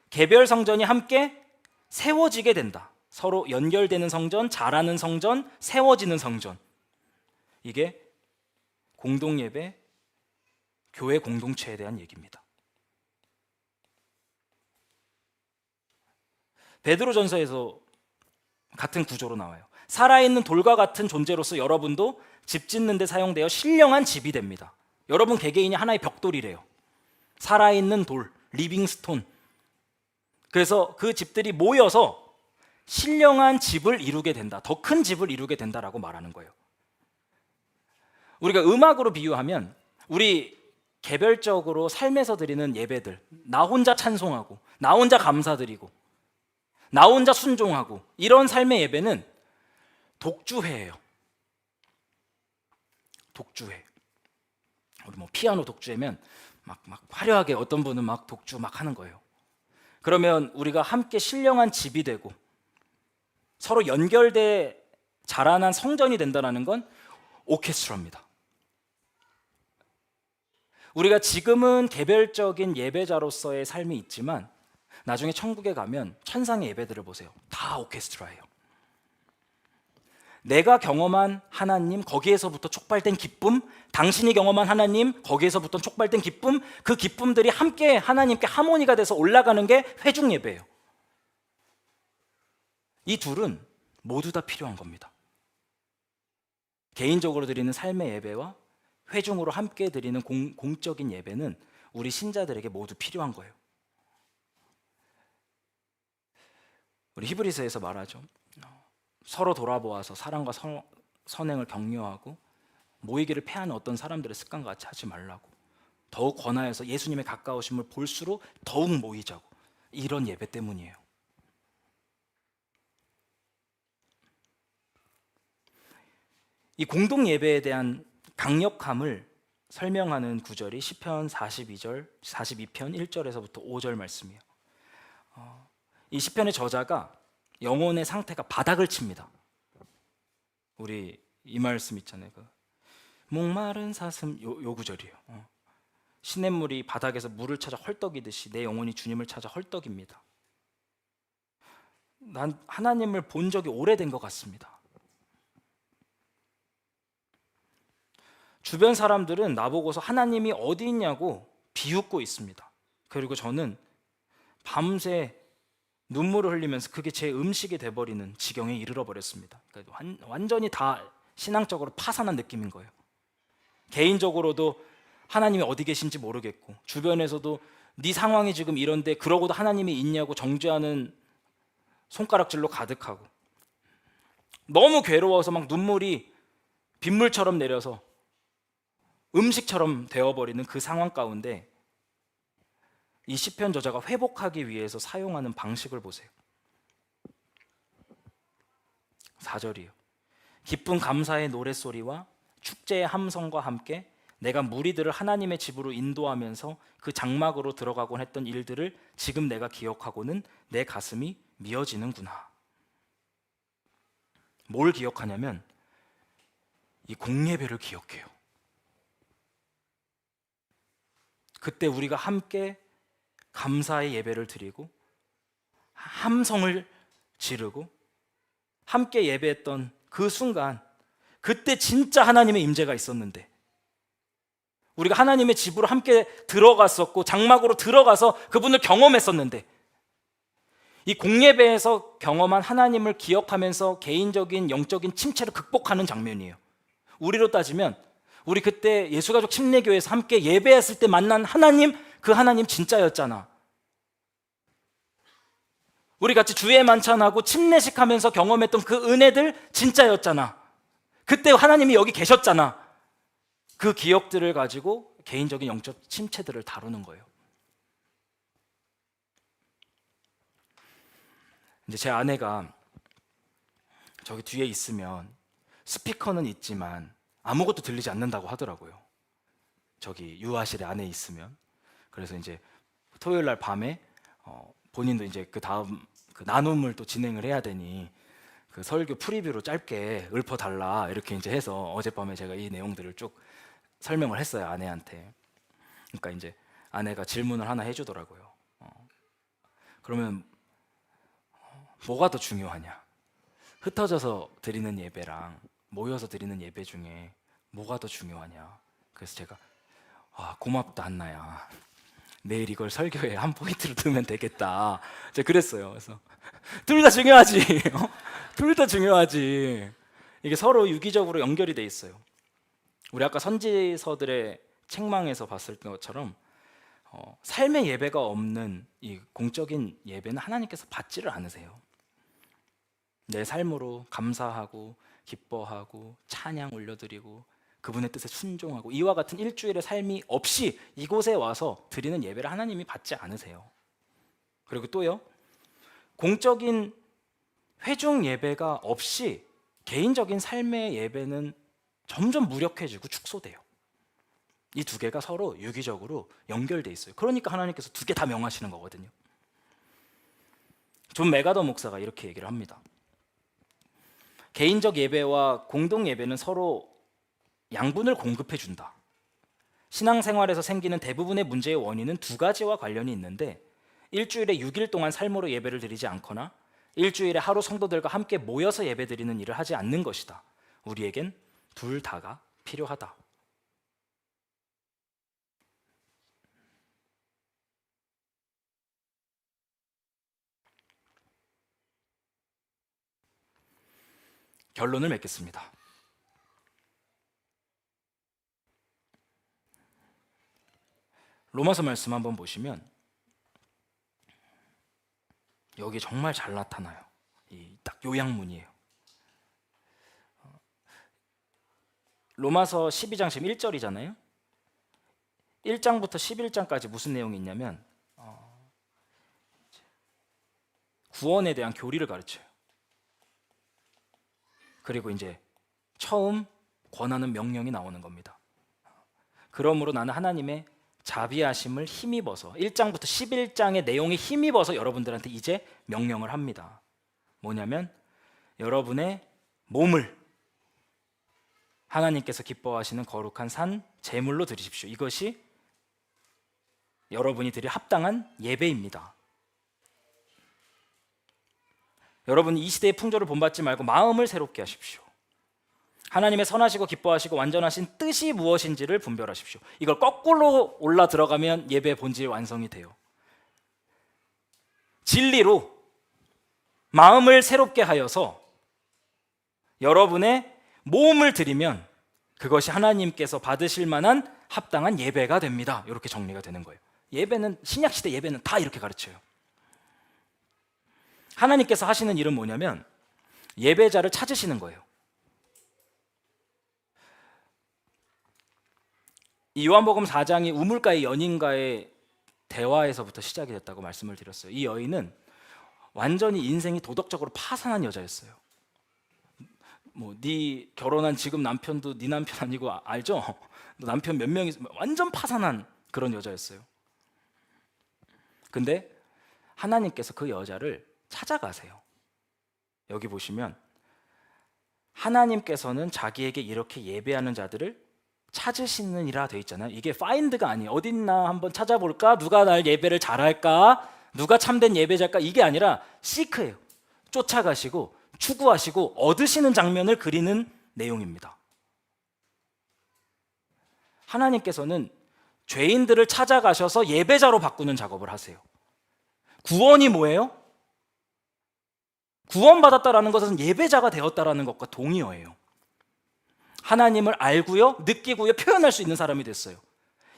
개별 성전이 함께 세워지게 된다. 서로 연결되는 성전, 자라는 성전, 세워지는 성전. 이게 공동예배, 교회 공동체에 대한 얘기입니다. 베드로전서에서 같은 구조로 나와요. 살아있는 돌과 같은 존재로서 여러분도 집 짓는 데 사용되어 신령한 집이 됩니다. 여러분 개개인이 하나의 벽돌이래요. 살아있는 돌, 리빙스톤. 그래서 그 집들이 모여서 신령한 집을 이루게 된다. 더 큰 집을 이루게 된다라고 말하는 거예요. 우리가 음악으로 비유하면 우리 개별적으로 삶에서 드리는 예배들, 나 혼자 찬송하고 나 혼자 감사드리고 나 혼자 순종하고 이런 삶의 예배는 독주회예요. 독주회. 우리 뭐 피아노 독주회면 막 화려하게 어떤 분은 막 독주 막 하는 거예요. 그러면 우리가 함께 신령한 집이 되고 서로 연결돼 자라난 성전이 된다는 건 오케스트라입니다. 우리가 지금은 개별적인 예배자로서의 삶이 있지만 나중에 천국에 가면 천상의 예배들을 보세요. 다 오케스트라예요. 내가 경험한 하나님, 거기에서부터 촉발된 기쁨, 당신이 경험한 하나님, 거기에서부터 촉발된 기쁨, 그 기쁨들이 함께 하나님께 하모니가 돼서 올라가는 게 회중 예배예요. 이 둘은 모두 다 필요한 겁니다. 개인적으로 드리는 삶의 예배와 회중으로 함께 드리는 공적인 예배는 우리 신자들에게 모두 필요한 거예요. 우리 히브리서에서 말하죠. 서로 돌아보아서 사랑과 선행을 격려하고 모이기를 패하는 어떤 사람들의 습관과 같이 하지 말라고. 더욱 권하여서 예수님의 가까우심을 볼수록 더욱 모이자고. 이런 예배 때문이에요. 이 공동 예배에 대한 강력함을 설명하는 구절이 시편 42편 1절에서부터 5절 말씀이에요. 이 시편의 저자가 영혼의 상태가 바닥을 칩니다. 우리 이 말씀 있잖아요. 그 목마른 사슴 요 구절이에요. 시냇물이 바닥에서 물을 찾아 헐떡이듯이 내 영혼이 주님을 찾아 헐떡입니다. 난 하나님을 본 적이 오래된 것 같습니다. 주변 사람들은 나보고서 하나님이 어디 있냐고 비웃고 있습니다. 그리고 저는 밤새 눈물을 흘리면서 그게 제 음식이 돼버리는 지경에 이르러 버렸습니다. 그러니까 완전히 다 신앙적으로 파산한 느낌인 거예요. 개인적으로도 하나님이 어디 계신지 모르겠고 주변에서도 네 상황이 지금 이런데 그러고도 하나님이 있냐고 정죄하는 손가락질로 가득하고 너무 괴로워서 막 눈물이 빗물처럼 내려서 음식처럼 되어버리는 그 상황 가운데 이 시편 저자가 회복하기 위해서 사용하는 방식을 보세요. 4절이에요. 기쁜 감사의 노랫소리와 축제의 함성과 함께 내가 무리들을 하나님의 집으로 인도하면서 그 장막으로 들어가곤 했던 일들을 지금 내가 기억하고는 내 가슴이 미어지는구나. 뭘 기억하냐면 이 공예배를 기억해요. 그때 우리가 함께 감사의 예배를 드리고 함성을 지르고 함께 예배했던 그 순간, 그때 진짜 하나님의 임재가 있었는데 우리가 하나님의 집으로 함께 들어갔었고 장막으로 들어가서 그분을 경험했었는데 이 공예배에서 경험한 하나님을 기억하면서 개인적인 영적인 침체를 극복하는 장면이에요. 우리로 따지면 우리 그때 예수가족 침례교회에서 함께 예배했을 때 만난 하나님, 그 하나님 진짜였잖아. 우리 같이 주의 만찬하고 침례식 하면서 경험했던 그 은혜들 진짜였잖아. 그때 하나님이 여기 계셨잖아. 그 기억들을 가지고 개인적인 영적 침체들을 다루는 거예요. 이제 제 아내가 저기 뒤에 있으면 스피커는 있지만 아무것도 들리지 않는다고 하더라고요. 저기 유아실에 안에 있으면. 그래서 이제 토요일 날 밤에 본인도 이제 그 다음 그 나눔을 또 진행을 해야 되니 그 설교 프리뷰로 짧게 읊어달라 이렇게 이제 해서 어젯밤에 제가 이 내용들을 쭉 설명을 했어요, 아내한테. 그러니까 이제 아내가 질문을 하나 해주더라고요. 그러면 뭐가 더 중요하냐? 흩어져서 드리는 예배랑 모여서 드리는 예배 중에 뭐가 더 중요하냐? 그래서 제가 고맙다 한나야. 내일 이걸 설교에 한 포인트로 두면 되겠다. 제가 그랬어요. 그래서 둘 다 중요하지. 둘 다 중요하지. 이게 서로 유기적으로 연결이 돼 있어요. 우리 아까 선지서들의 책망에서 봤을 것처럼 삶의 예배가 없는 이 공적인 예배는 하나님께서 받지를 않으세요. 내 삶으로 감사하고 기뻐하고 찬양 올려드리고 그분의 뜻에 순종하고 이와 같은 일주일의 삶이 없이 이곳에 와서 드리는 예배를 하나님이 받지 않으세요. 그리고 또요, 공적인 회중 예배가 없이 개인적인 삶의 예배는 점점 무력해지고 축소돼요. 이 두 개가 서로 유기적으로 연결돼 있어요. 그러니까 하나님께서 두 개 다 명하시는 거거든요. 존 메가더 목사가 이렇게 얘기를 합니다. 개인적 예배와 공동 예배는 서로 양분을 공급해 준다. 신앙생활에서 생기는 대부분의 문제의 원인은 두 가지와 관련이 있는데, 일주일에 6일 동안 삶으로 예배를 드리지 않거나 일주일에 하루 성도들과 함께 모여서 예배드리는 일을 하지 않는 것이다. 우리에겐 둘 다가 필요하다. 결론을 맺겠습니다. 로마서 말씀 한번 보시면 여기 정말 잘 나타나요. 이 딱 요약문이에요. 로마서 12장 지금 1절이잖아요. 1장부터 11장까지 무슨 내용이 있냐면 구원에 대한 교리를 가르쳐요. 그리고 이제 처음 권하는 명령이 나오는 겁니다. 그러므로 나는 하나님의 자비하심을 힘입어서 1장부터 11장의 내용에 힘입어서 여러분들한테 이제 명령을 합니다. 뭐냐면 여러분의 몸을 하나님께서 기뻐하시는 거룩한 산 제물로 드리십시오. 이것이 여러분이 드릴 합당한 예배입니다. 여러분이 이 시대의 풍조를 본받지 말고 마음을 새롭게 하십시오. 하나님의 선하시고 기뻐하시고 완전하신 뜻이 무엇인지를 분별하십시오. 이걸 거꾸로 올라 들어가면 예배 본질 완성이 돼요. 진리로 마음을 새롭게 하여서 여러분의 몸을 드리면 그것이 하나님께서 받으실 만한 합당한 예배가 됩니다. 이렇게 정리가 되는 거예요. 예배는 신약시대 예배는 다 이렇게 가르쳐요. 하나님께서 하시는 일은 뭐냐면 예배자를 찾으시는 거예요. 이 요한복음 4장이 우물가의 연인과의 대화에서부터 시작이 됐다고 말씀을 드렸어요. 이 여인은 완전히 인생이 도덕적으로 파산한 여자였어요. 네 결혼한 지금 남편도 네 남편 아니고 알죠? 너 남편 몇 명이 완전 파산한 그런 여자였어요. 근데 하나님께서 그 여자를 찾아가세요. 여기 보시면 하나님께서는 자기에게 이렇게 예배하는 자들을 찾으시느니라 되어 있잖아요. 이게 find가 아니에요. 어딨나 한번 찾아볼까? 누가 날 예배를 잘할까? 누가 참된 예배자일까? 이게 아니라 seek예요. 쫓아가시고 추구하시고 얻으시는 장면을 그리는 내용입니다. 하나님께서는 죄인들을 찾아가셔서 예배자로 바꾸는 작업을 하세요. 구원이 뭐예요? 구원받았다라는 것은 예배자가 되었다라는 것과 동의어예요. 하나님을 알고요, 느끼고요, 표현할 수 있는 사람이 됐어요.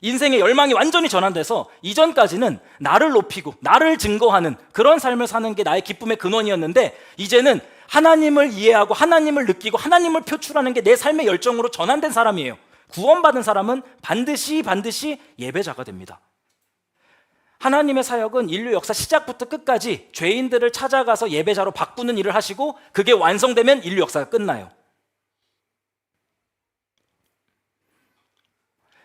인생의 열망이 완전히 전환돼서 이전까지는 나를 높이고 나를 증거하는 그런 삶을 사는 게 나의 기쁨의 근원이었는데, 이제는 하나님을 이해하고 하나님을 느끼고 하나님을 표출하는 게 내 삶의 열정으로 전환된 사람이에요. 구원받은 사람은 반드시 예배자가 됩니다. 하나님의 사역은 인류 역사 시작부터 끝까지 죄인들을 찾아가서 예배자로 바꾸는 일을 하시고, 그게 완성되면 인류 역사가 끝나요.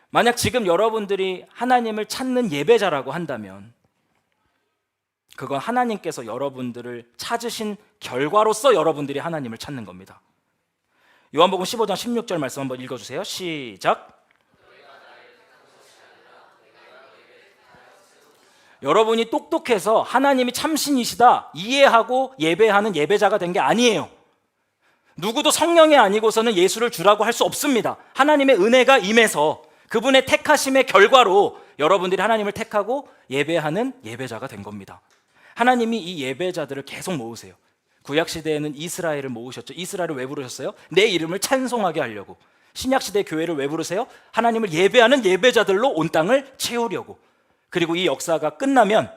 만약 지금 여러분들이 하나님을 찾는 예배자라고 한다면 그건 하나님께서 여러분들을 찾으신 결과로서 여러분들이 하나님을 찾는 겁니다. 요한복음 15장 16절 말씀 한번 읽어주세요. 시작. 여러분이 똑똑해서 하나님이 참신이시다 이해하고 예배하는 예배자가 된 게 아니에요. 누구도 성령이 아니고서는 예수를 주라고 할 수 없습니다. 하나님의 은혜가 임해서 그분의 택하심의 결과로 여러분들이 하나님을 택하고 예배하는 예배자가 된 겁니다. 하나님이 이 예배자들을 계속 모으세요. 구약시대에는 이스라엘을 모으셨죠. 이스라엘을 왜 부르셨어요? 내 이름을 찬송하게 하려고. 신약시대 교회를 왜 부르세요? 하나님을 예배하는 예배자들로 온 땅을 채우려고. 그리고 이 역사가 끝나면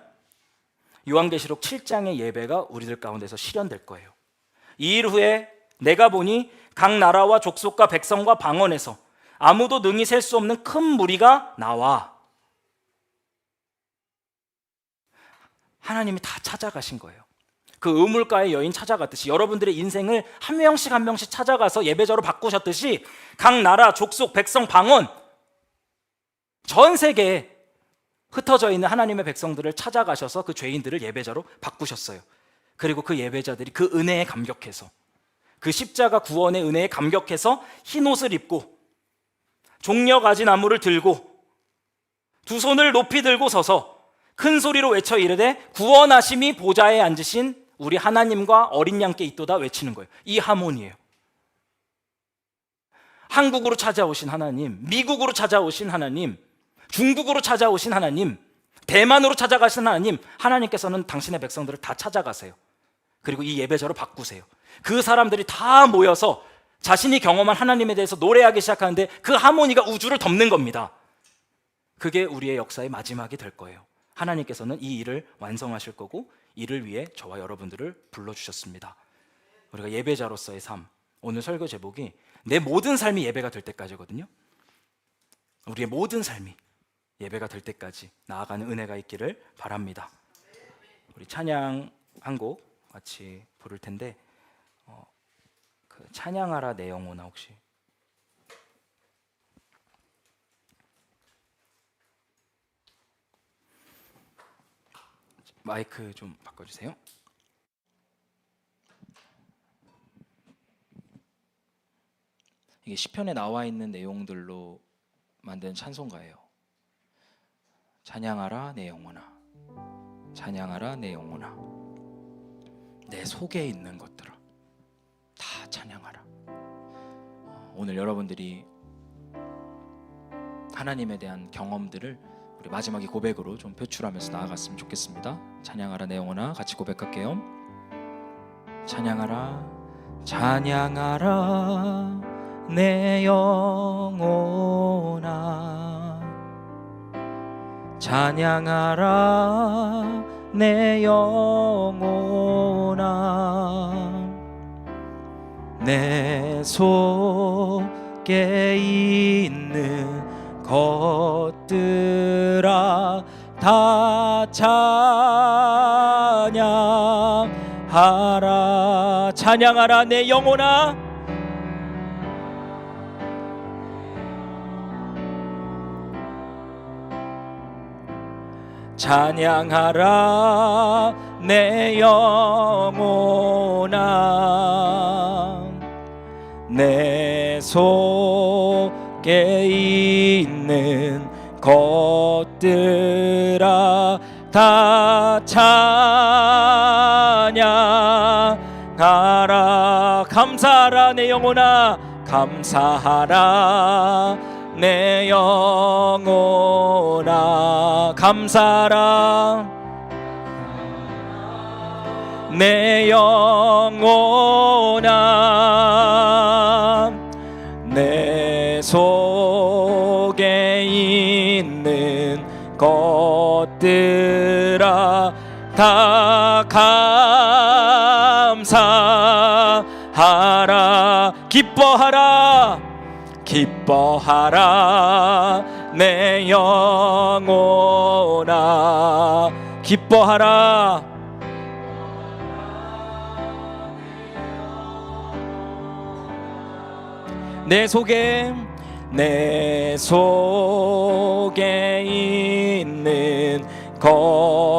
요한계시록 7장의 예배가 우리들 가운데서 실현될 거예요. 이 일 후에 내가 보니 각 나라와 족속과 백성과 방언에서 아무도 능히 셀 수 없는 큰 무리가 나와. 하나님이 다 찾아가신 거예요. 그 우물가의 여인 찾아갔듯이 여러분들의 인생을 한 명씩 한 명씩 찾아가서 예배자로 바꾸셨듯이 각 나라, 족속, 백성, 방언 전 세계에 흩어져 있는 하나님의 백성들을 찾아가셔서 그 죄인들을 예배자로 바꾸셨어요. 그리고 그 예배자들이 그 은혜에 감격해서 그 십자가 구원의 은혜에 감격해서 흰 옷을 입고 종려가지 나무를 들고 두 손을 높이 들고 서서 큰 소리로 외쳐 이르되 구원하심이 보좌에 앉으신 우리 하나님과 어린 양께 있도다 외치는 거예요. 이 하모니예요. 한국으로 찾아오신 하나님, 미국으로 찾아오신 하나님, 중국으로 찾아오신 하나님, 대만으로 찾아가신 하나님, 하나님께서는 당신의 백성들을 다 찾아가세요. 그리고 이 예배자로 바꾸세요. 그 사람들이 다 모여서 자신이 경험한 하나님에 대해서 노래하기 시작하는데 그 하모니가 우주를 덮는 겁니다. 그게 우리의 역사의 마지막이 될 거예요. 하나님께서는 이 일을 완성하실 거고 이를 위해 저와 여러분들을 불러주셨습니다. 우리가 예배자로서의 삶, 오늘 설교 제목이 내 모든 삶이 예배가 될 때까지거든요. 우리의 모든 삶이 예배가 될 때까지 나아가는 은혜가 있기를 바랍니다. 우리 찬양 한 곡 같이 부를 텐데 그 찬양하라 내 영혼아 혹시 마이크 좀 바꿔주세요. 이게 시편에 나와 있는 내용들로 만든 찬송가예요. 찬양하라 내 영혼아, 찬양하라 내 영혼아, 내 속에 있는 것들아 다 찬양하라. 오늘 여러분들이 하나님에 대한 경험들을 우리 마지막에 고백으로 좀 표출하면서 나아갔으면 좋겠습니다. 찬양하라 내 영혼아 같이 고백할게요. 찬양하라 찬양하라 내 영혼아, 찬양하라 내 영혼아, 내 속에 있는 것들아 다 찬양하라. 찬양하라 내 영혼아, 찬양하라 내 영혼아, 내 속에 있는 것들아 다 찬양하라. 감사하라 내 영혼아, 감사하라 내 영혼아, 감사하라 내 영혼아, 내 속에 있는 것들아 다 감사하라. 기뻐하라, 기뻐하라 내 영혼아, 기뻐하라. 내 속에 있는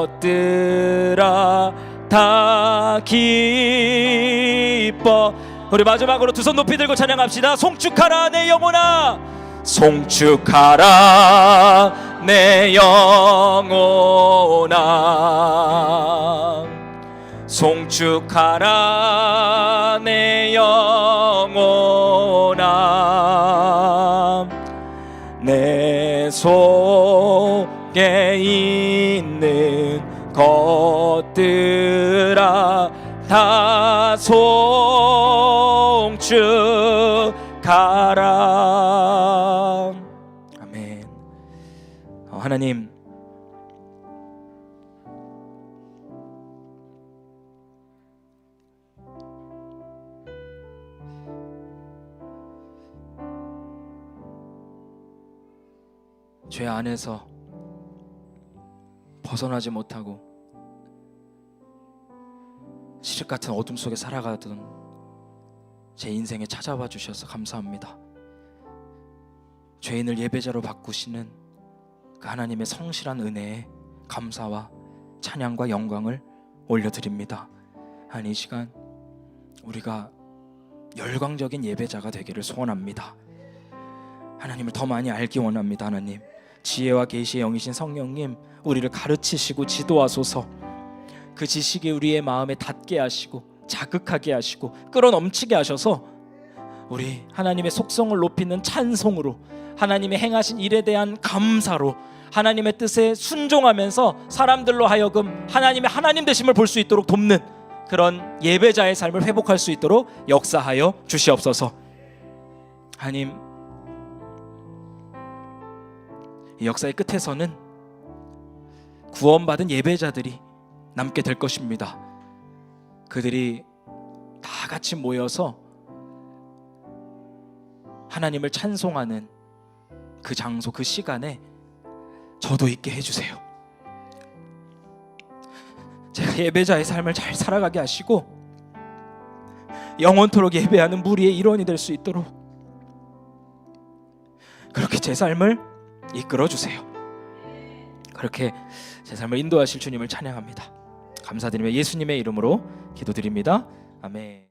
것들아 다 기뻐. 우리 마지막으로 두 손 높이 들고 찬양합시다. 송축하라 내 영혼아, 송축하라 내 영혼아, 송축하라 내 영혼아. 내 속에 있는 것들아 다 송축하라. 아멘. 하나님, 죄 안에서 벗어나지 못하고 시륵 같은 어둠 속에 살아가던 제 인생에 찾아와 주셔서 감사합니다. 죄인을 예배자로 바꾸시는 그 하나님의 성실한 은혜에 감사와 찬양과 영광을 올려드립니다. 이 시간 우리가 열광적인 예배자가 되기를 소원합니다. 하나님을 더 많이 알기 원합니다. 하나님, 지혜와 계시의 영이신 성령님, 우리를 가르치시고 지도하소서. 그 지식이 우리의 마음에 닿게 하시고 자극하게 하시고 끌어넘치게 하셔서 우리 하나님의 속성을 높이는 찬송으로, 하나님의 행하신 일에 대한 감사로, 하나님의 뜻에 순종하면서 사람들로 하여금 하나님의 하나님 되심을 볼 수 있도록 돕는 그런 예배자의 삶을 회복할 수 있도록 역사하여 주시옵소서. 하나님, 이 역사의 끝에서는 구원받은 예배자들이 남게 될 것입니다. 그들이 다 같이 모여서 하나님을 찬송하는 그 장소, 그 시간에 저도 있게 해주세요. 제가 예배자의 삶을 잘 살아가게 하시고 영원토록 예배하는 무리의 일원이 될 수 있도록 그렇게 제 삶을 이끌어주세요. 그렇게 제 삶을 인도하실 주님을 찬양합니다. 감사드리며 예수님의 이름으로 기도드립니다. 아멘.